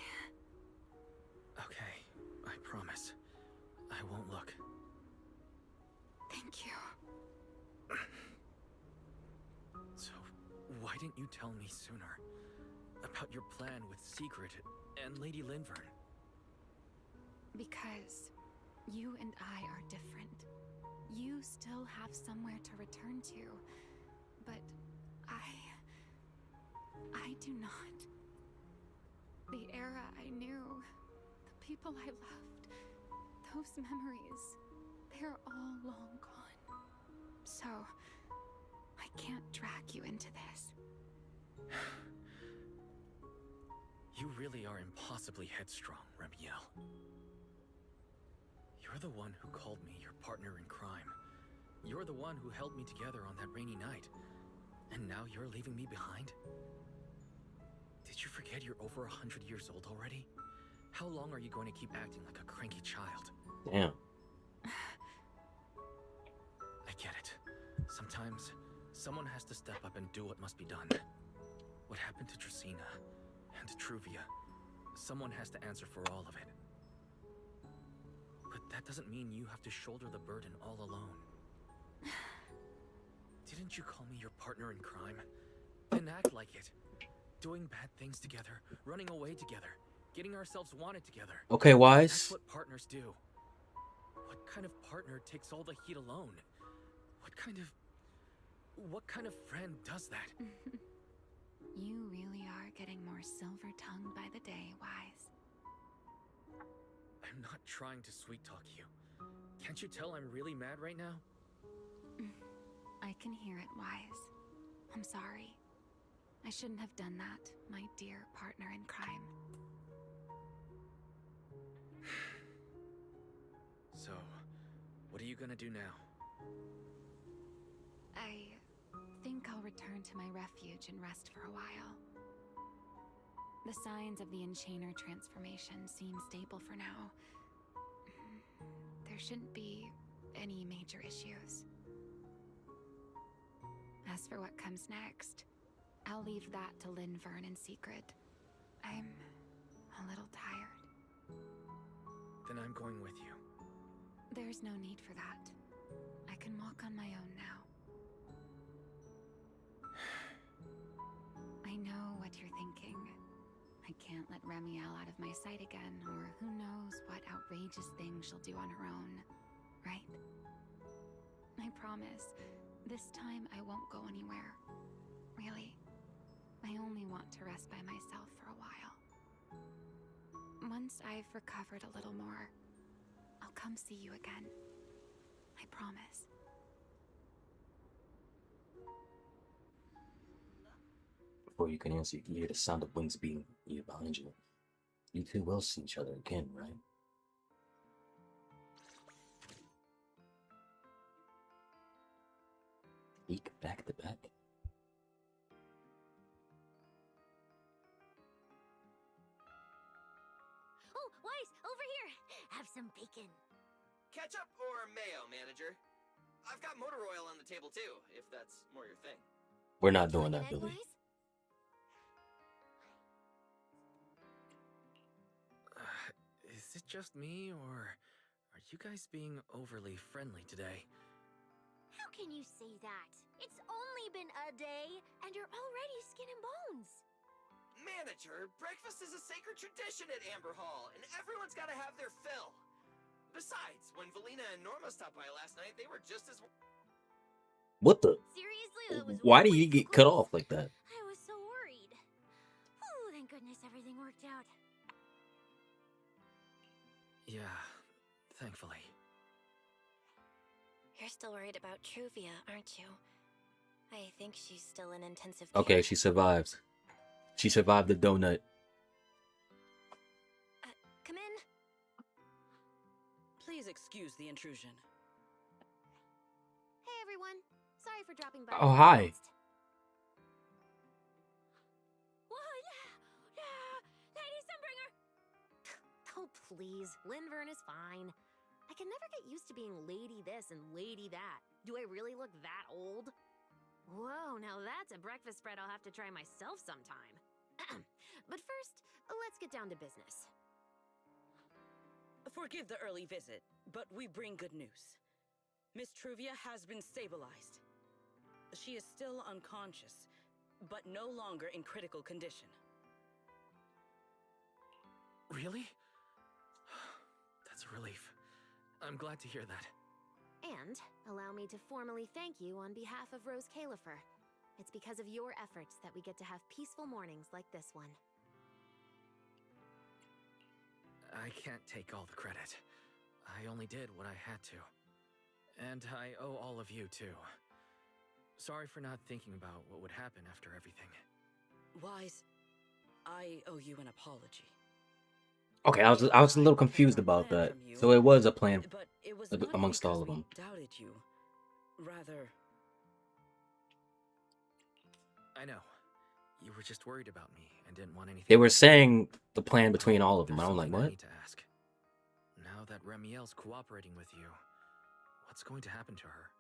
Speaker 4: Okay, I promise. I won't look.
Speaker 3: Thank you.
Speaker 4: So, why didn't you tell me sooner about your plan with Sigrid and Lady Linvern?
Speaker 3: Because you and I are different. You still have somewhere to return to, but I do not. The era I knew, the people I loved, those memories, they're all long gone. So, I can't drag you into this.
Speaker 4: You really are impossibly headstrong, Remiel. You're the one who called me your partner in crime. You're the one who held me together on that rainy night. And now you're leaving me behind? Did you forget you're over 100 years old already? How long are you going to keep acting like a cranky child?
Speaker 1: Damn.
Speaker 4: I get it. Sometimes, someone has to step up and do what must be done. What happened to Trisina and to Truvia? Someone has to answer for all of it. But that doesn't mean you have to shoulder the burden all alone. Didn't you call me your partner in crime? Then act like it. Doing bad things together, running away together, getting ourselves wanted together.
Speaker 1: Okay, Wise.
Speaker 4: That's what partners do. What kind of partner takes all the heat alone? What kind of friend does that?
Speaker 3: You really are getting more silver-tongued by the day, Wise.
Speaker 4: I'm not trying to sweet-talk you. Can't you tell I'm really mad right now?
Speaker 3: I can hear it, Wise. I'm sorry. I shouldn't have done that, my dear partner in crime.
Speaker 4: So, what are you gonna do now?
Speaker 3: I think I'll return to my refuge and rest for a while. The signs of the Enchainer transformation seem stable for now. There shouldn't be any major issues. As for what comes next, I'll leave that to Linvern and Sigrid. I'm a little tired.
Speaker 4: Then I'm going with you.
Speaker 3: There's no need for that. I can walk on my own now. I know what you're thinking. I can't let Remiel out of my sight again, or who knows what outrageous thing she'll do on her own, right? I promise, this time I won't go anywhere. Really. I only want to rest by myself for a while. Once I've recovered a little more, I'll come see you again. I promise.
Speaker 1: Before you can answer, you can hear the sound of wings beating behind you. You two will see each other again, right? Eek, back to back.
Speaker 14: Oh, Weiss, over here! Have some bacon.
Speaker 6: Ketchup or mayo, manager? I've got motor oil on the table too, if that's more your thing.
Speaker 1: We're not doing that, Billy.
Speaker 4: Is it just me, or are you guys being overly friendly today?
Speaker 14: How can you say that? It's only been a day, and you're already skin and bones.
Speaker 6: Manager, breakfast is a sacred tradition at Amber Hall, and everyone's got to have their fill. Besides, when Valina and Norma stopped by last night, they were just as...
Speaker 1: What the?
Speaker 14: Seriously, that was
Speaker 1: Why did
Speaker 14: way
Speaker 1: you
Speaker 14: too
Speaker 1: get cut
Speaker 14: close.
Speaker 1: off like that?
Speaker 14: I was so worried. Oh, thank goodness everything worked out.
Speaker 4: Yeah, thankfully.
Speaker 12: You're still worried about Truvia, aren't you? I think she's still in intensive care.
Speaker 1: Okay, she survived. She survived the donut.
Speaker 12: Come in.
Speaker 2: Please excuse the intrusion.
Speaker 14: Hey everyone, sorry for dropping by.
Speaker 1: Oh, hi.
Speaker 14: What? Lady Sunbringer! Oh please, Lindvern is fine. I can never get used to being lady this and lady that. Do I really look that old? Whoa, now that's a breakfast spread I'll have to try myself sometime. But first, let's get down to business.
Speaker 2: Forgive the early visit, but we bring good news. Miss Truvia has been stabilized. She is still unconscious, but no longer in critical condition.
Speaker 4: Really? That's a relief. I'm glad to hear that.
Speaker 14: And allow me to formally thank you on behalf of Rose Califer. It's because of your efforts that we get to have peaceful mornings like this one.
Speaker 4: I can't take all the credit. I only did what I had to. And I owe all of you, too. Sorry for not thinking about what would happen after everything.
Speaker 2: Wise, I owe you an apology.
Speaker 1: Okay, I was a little confused about that. So it was a plan
Speaker 2: But it was
Speaker 1: amongst all of them.
Speaker 2: Doubted you. Rather,
Speaker 4: I know. You were just worried about me and didn't want anything.
Speaker 1: They were saying the plan between all of them.
Speaker 4: There's
Speaker 1: I'm like,
Speaker 4: something I
Speaker 1: what?
Speaker 4: need to ask. Now that Remiel's cooperating with you, what's going to happen to her?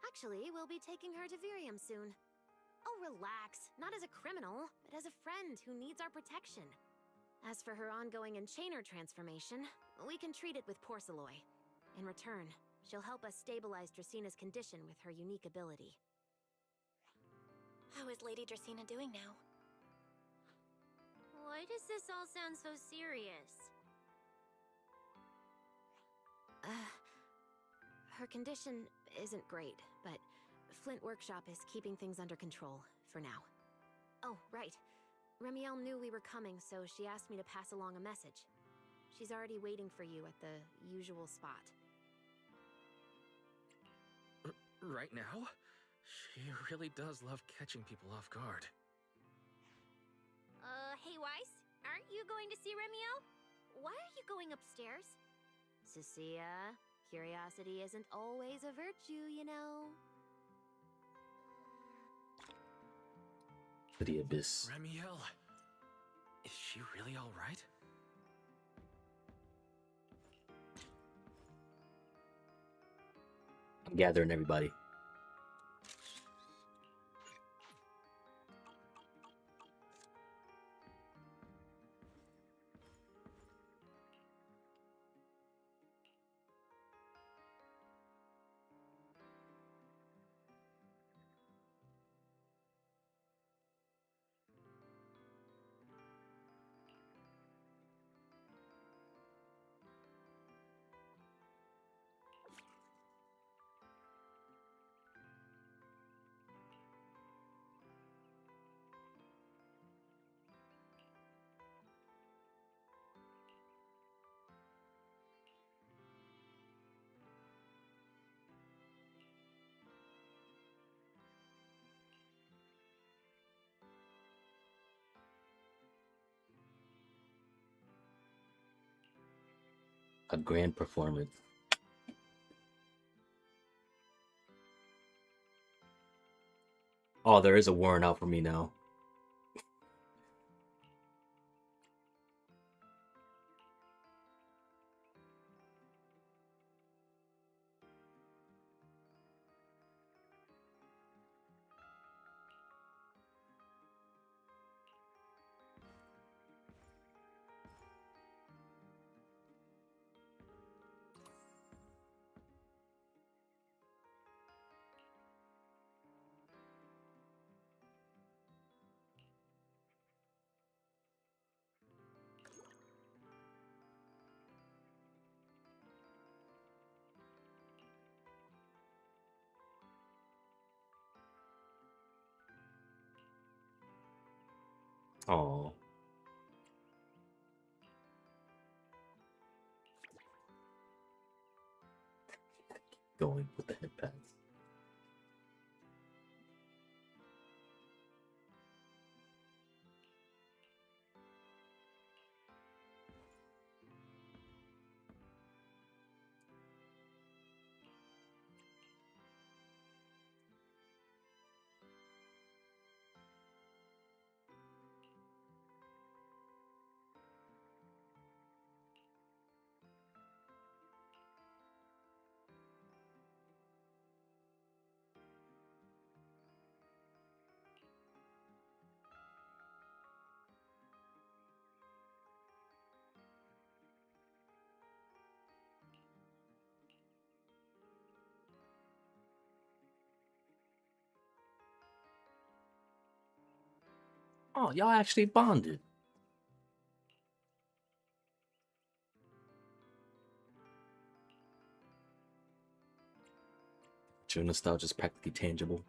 Speaker 14: Actually, we'll be taking her to Virium soon. Oh, relax. Not as a criminal, but as a friend who needs our protection. As for her ongoing Enchainer transformation, we can treat it with Porceloy. In return, she'll help us stabilize Dracina's condition with her unique ability.
Speaker 12: How is Lady Dracina doing now?
Speaker 14: Why does this all sound so serious? Her condition isn't great, but Flint Workshop is keeping things under control, for now. Oh, right. Remiel knew we were coming, so she asked me to pass along a message. She's already waiting for you at the usual spot.
Speaker 4: Right now? She really does love catching people off guard.
Speaker 14: Hey Weiss, aren't you going to see Remiel? Why are you going upstairs? Cecilia, curiosity isn't always a virtue, you know.
Speaker 1: To the abyss.
Speaker 4: Remiel, is she really all right?
Speaker 1: I'm gathering everybody. A grand performance. Oh, there is a warrant out for me now. Oh. Going with the head pads. Oh, y'all actually bonded. Your nostalgia is practically tangible.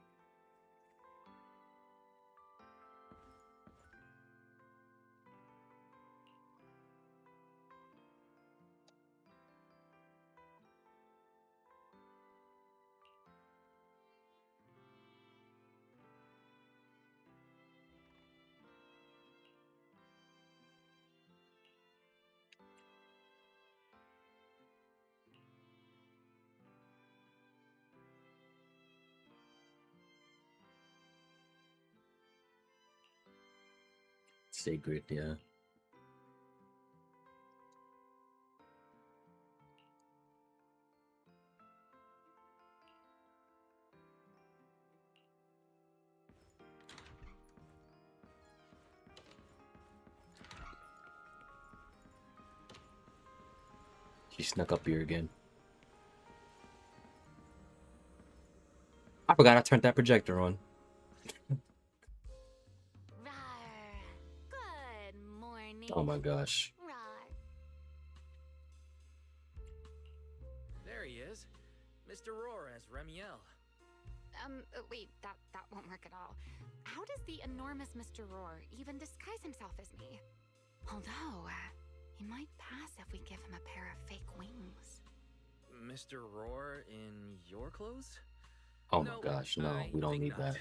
Speaker 1: Sacred, yeah. She snuck up here again. I forgot I turned that projector on.
Speaker 3: Good morning.
Speaker 1: Oh my gosh.
Speaker 4: There he is. Mr. Roar as Remiel.
Speaker 3: Wait, that won't work at all. How does the enormous Mr. Roar even disguise himself as me? Although, he might pass if we give him a pair of fake wings.
Speaker 4: Mr. Roar in your clothes?
Speaker 1: Oh my gosh, no, we don't need that.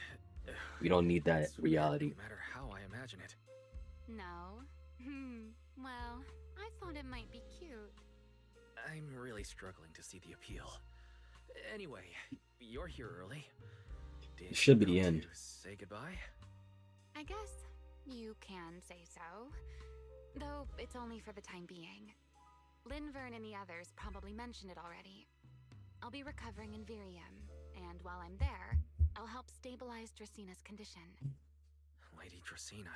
Speaker 1: We don't need that reality.
Speaker 4: No matter how I imagine it.
Speaker 3: No? Well, I thought it might be cute.
Speaker 4: I'm really struggling to see the appeal. Anyway, you're here early.
Speaker 1: It should be the end.
Speaker 4: Say goodbye?
Speaker 3: I guess you can say so. Though it's only for the time being. Linvern and the others probably mentioned it already. I'll be recovering in Virium, and while I'm there, I'll help stabilize Dracina's condition.
Speaker 4: Lady Dracina,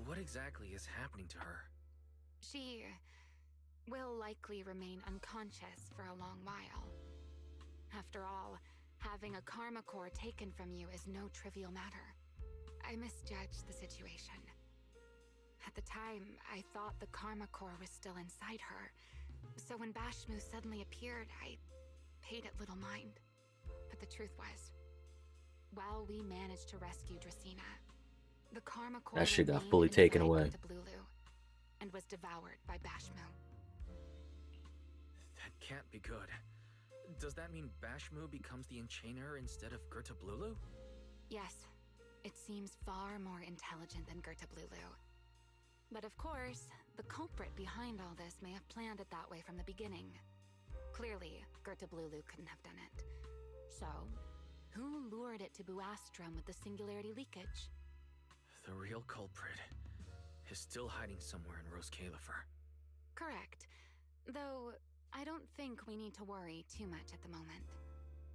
Speaker 4: what exactly is happening to her?
Speaker 3: She will likely remain unconscious for a long while. After all, having a karma core taken from you is no trivial matter. I misjudged the situation. At the time, I thought the karma core was still inside her. So when Bashmu suddenly appeared, I paid it little mind. But the truth was, while we managed to rescue Dracina, the karma core
Speaker 1: That shit got
Speaker 3: remained
Speaker 1: fully taken
Speaker 3: inside
Speaker 1: away.
Speaker 3: Blulu and was devoured by Bashmu.
Speaker 4: That can't be good. Does that mean Bashmu becomes the Enchainer instead of Gerta Blulu?
Speaker 3: Yes, it seems far more intelligent than Gerta Blulu. But of course, The culprit behind all this may have planned it that way from the beginning. Clearly, Gerta Blulu couldn't have done it. So, who lured it to Buastrom with the singularity leakage?
Speaker 4: The real culprit is still hiding somewhere in Rose Califer.
Speaker 3: Correct. Though, I don't think we need to worry too much at the moment.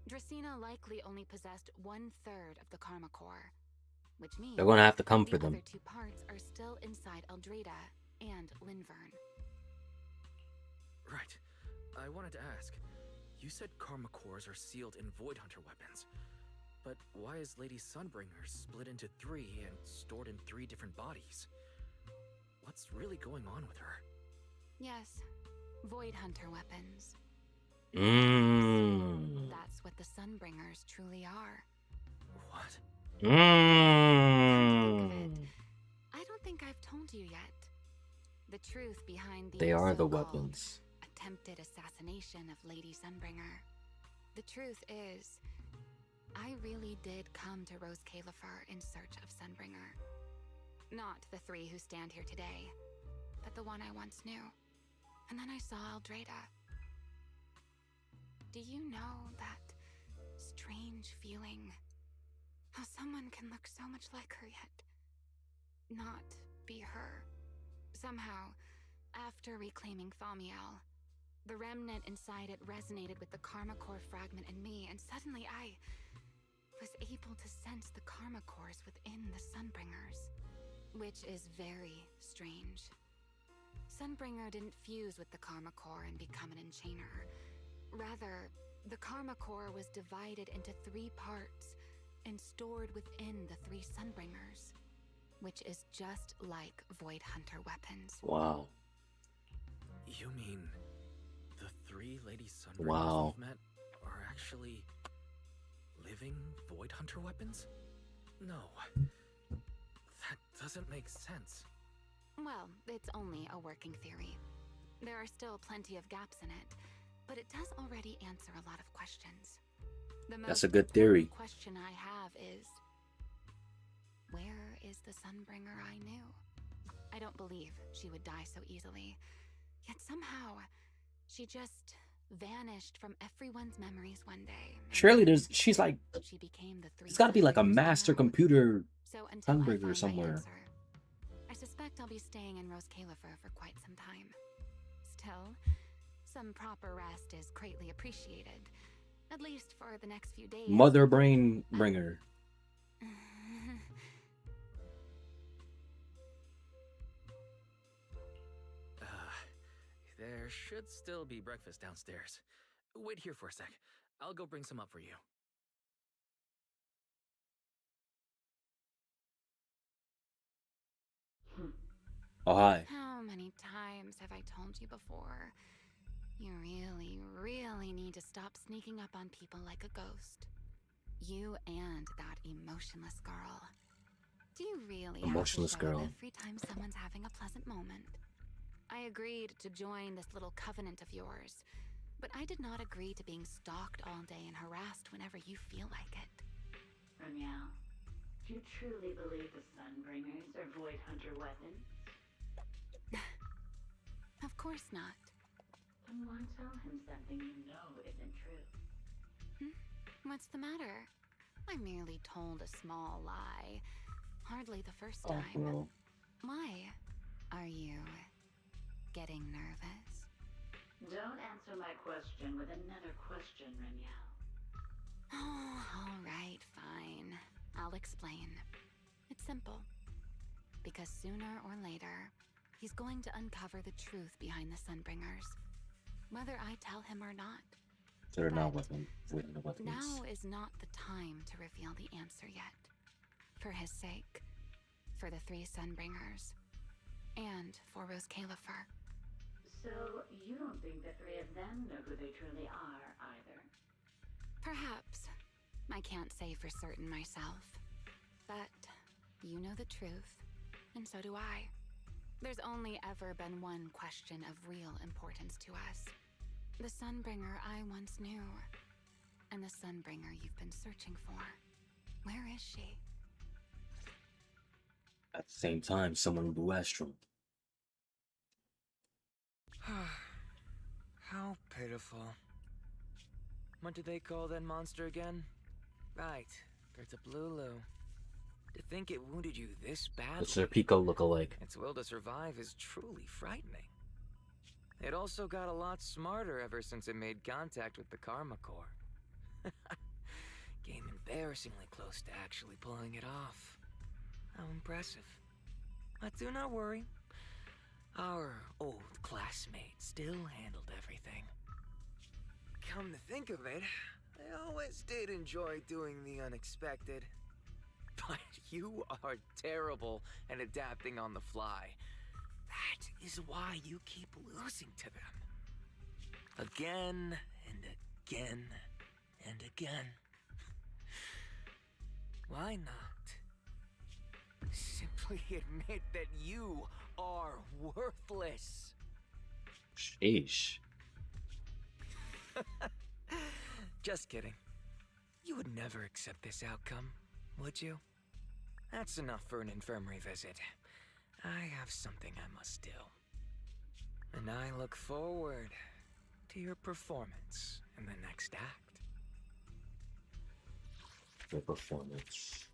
Speaker 3: Dracena likely only possessed 1/3 of the Karma Core, which means
Speaker 1: They're gonna have to come for
Speaker 3: the
Speaker 1: them.
Speaker 3: other 2 parts are still inside Eldrada and Linvern.
Speaker 4: Right. I wanted to ask. You said Karma Cores are sealed in Void Hunter weapons. But why is Lady Sunbringer split into 3 and stored in 3 different bodies? What's really going on with her?
Speaker 3: Yes, Void Hunter weapons.
Speaker 1: Mmm.
Speaker 3: That's what the Sunbringers truly are.
Speaker 4: What?
Speaker 1: Mmm.
Speaker 3: I don't think I've told you yet. The truth behind the
Speaker 1: They are the
Speaker 3: so-called
Speaker 1: weapons.
Speaker 3: attempted assassination of Lady Sunbringer. The truth is, I really did come to Rose Califer in search of Sunbringer. Not the 3 who stand here today, but the one I once knew. And then I saw Eldrada. Do you know that strange feeling? How someone can look so much like her yet not be her. Somehow, after reclaiming Thaumiel, the remnant inside it resonated with the Karma Core fragment in me, and suddenly I was able to sense the Karma Cores within the Sunbringers, which is very strange. Sunbringer didn't fuse with the Karma Core and become an enchainer. Rather, the Karma Core was divided into 3 parts and stored within the 3 Sunbringers, which is just like Void Hunter weapons.
Speaker 1: Wow.
Speaker 4: You mean the 3 Lady Sunbringers
Speaker 1: Wow.
Speaker 4: we've met are actually living Void Hunter weapons? No. That doesn't make sense.
Speaker 3: Well, it's only a working theory. There are still plenty of gaps in it, but it does already answer a lot of questions. The
Speaker 1: That's a
Speaker 3: most
Speaker 1: good theory.
Speaker 3: important question I have is, where is the Sunbringer I knew? I don't believe she would die so easily. Yet somehow, she just vanished from everyone's memories one day.
Speaker 1: Surely she's like,
Speaker 3: She became the 3
Speaker 1: it's gotta be like a
Speaker 3: Sunbringers
Speaker 1: master
Speaker 3: I know.
Speaker 1: computer
Speaker 3: So until I
Speaker 1: Sunbringer
Speaker 3: find my
Speaker 1: somewhere.
Speaker 3: answer, I suspect I'll be staying in Rose Califer for quite some time. Still, some proper rest is greatly appreciated, at least for the next few days.
Speaker 1: Mother brain bringer.
Speaker 4: There should still be breakfast downstairs. Wait here for a sec. I'll go bring some up for you.
Speaker 1: Oh, hi.
Speaker 3: How many times have I told you before? You really, really need to stop sneaking up on people like a ghost. You and that emotionless girl. Do you really
Speaker 1: Emotionless
Speaker 3: have to show
Speaker 1: girl.
Speaker 3: up every time someone's having a pleasant moment? I agreed to join this little covenant of yours, but I did not agree to being stalked all day and harassed whenever you feel like it.
Speaker 15: Remiel, do you truly believe the Sunbringers are Void Hunter weapons?
Speaker 3: Of course not.
Speaker 15: Then why tell him something you know isn't true?
Speaker 3: What's the matter? I merely told a small lie. Hardly the first time. Why? Are you getting nervous?
Speaker 15: Don't answer my question with another question, Remiel.
Speaker 3: Oh, all right, fine. I'll explain. It's simple. Because sooner or later, he's going to uncover the truth behind the Sunbringers. Whether I tell him or not.
Speaker 1: They're not
Speaker 3: But
Speaker 1: weapons.
Speaker 3: now is not the time to reveal the answer yet. For his sake. For the 3 Sunbringers. And for Rose Califer.
Speaker 15: So, you don't think the 3 of them know who they truly are, either?
Speaker 3: Perhaps. I can't say for certain myself. But you know the truth, and so do I. There's only ever been one question of real importance to us. The Sunbringer I once knew. And the Sunbringer you've been searching for. Where is she?
Speaker 1: At the same time, someone blew Astral.
Speaker 6: How pitiful. What did they call that monster again? Right, there's a Blulu. To think it wounded you this badly.
Speaker 1: It's their Pico look-alike.
Speaker 6: Its will to survive is truly frightening. It also got a lot smarter ever since it made contact with the Karma Core. Came embarrassingly close to actually pulling it off. How impressive. But do not worry. Our old classmate still handled everything. Come to think of it, I always did enjoy doing the unexpected. But you are terrible at adapting on the fly. That is why you keep losing to them. Again and again and again. Why not? Simply admit that you are worthless.
Speaker 1: Sheesh.
Speaker 6: Just kidding. You would never accept this outcome, would you? That's enough for an infirmary visit. I have something I must do. And I look forward to your performance in the next act.
Speaker 1: Your performance.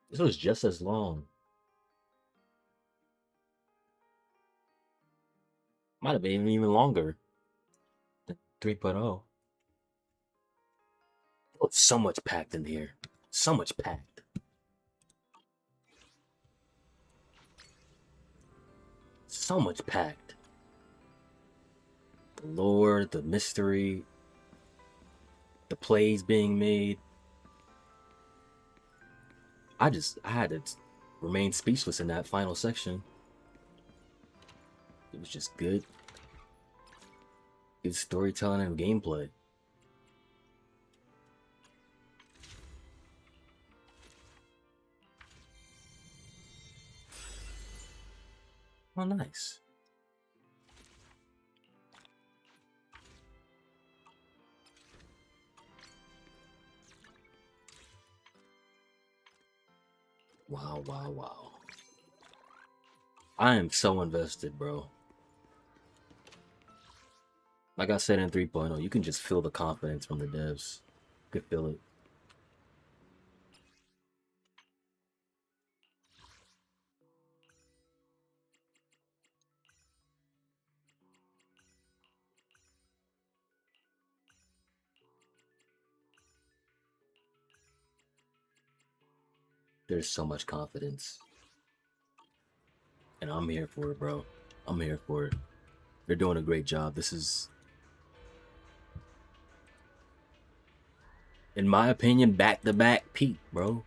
Speaker 1: This was just as long. Might have been even longer than 3.0. Oh, so much packed in here. So much packed. So much packed. The lore, the mystery, the plays being made. I had to remain speechless in that final section. It was just good storytelling and gameplay. Oh, nice. Wow, wow, wow. I am so invested, bro. Like I said in 3.0, you can just feel the confidence from the devs. You could feel it. There's so much confidence. And I'm here for it, bro. I'm here for it. They're doing a great job. This is, in my opinion, back-to-back peak, bro.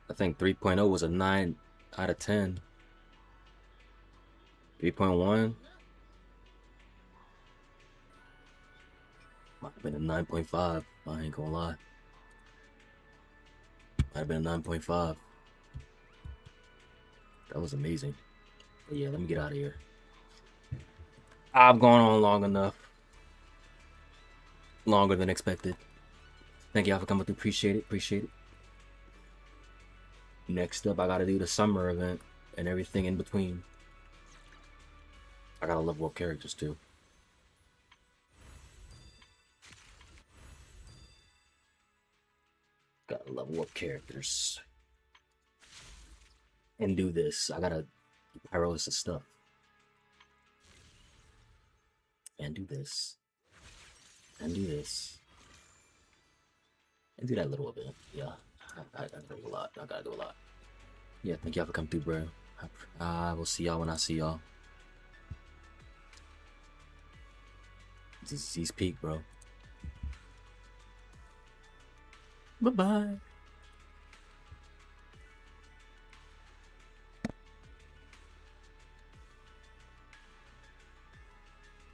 Speaker 1: I think 3.0 was a 9 out of 10. 3.1 might have been a 9.5. I ain't gonna lie. Might have been a 9.5. That was amazing. But yeah, let me get out of here. I've gone on long enough. Longer than expected. Thank y'all for coming through. Appreciate it. Appreciate it. Next up, I gotta do the summer event and everything in between. I gotta level up characters too. Gotta level up characters. And do this. I gotta Pyrolysis stuff. And do this. And do this. And do that little bit. Yeah. I gotta do a lot. I gotta do a lot. Yeah, thank y'all for coming through, bro. I will see y'all when I see y'all. ZZ's peak, bro. Bye-bye.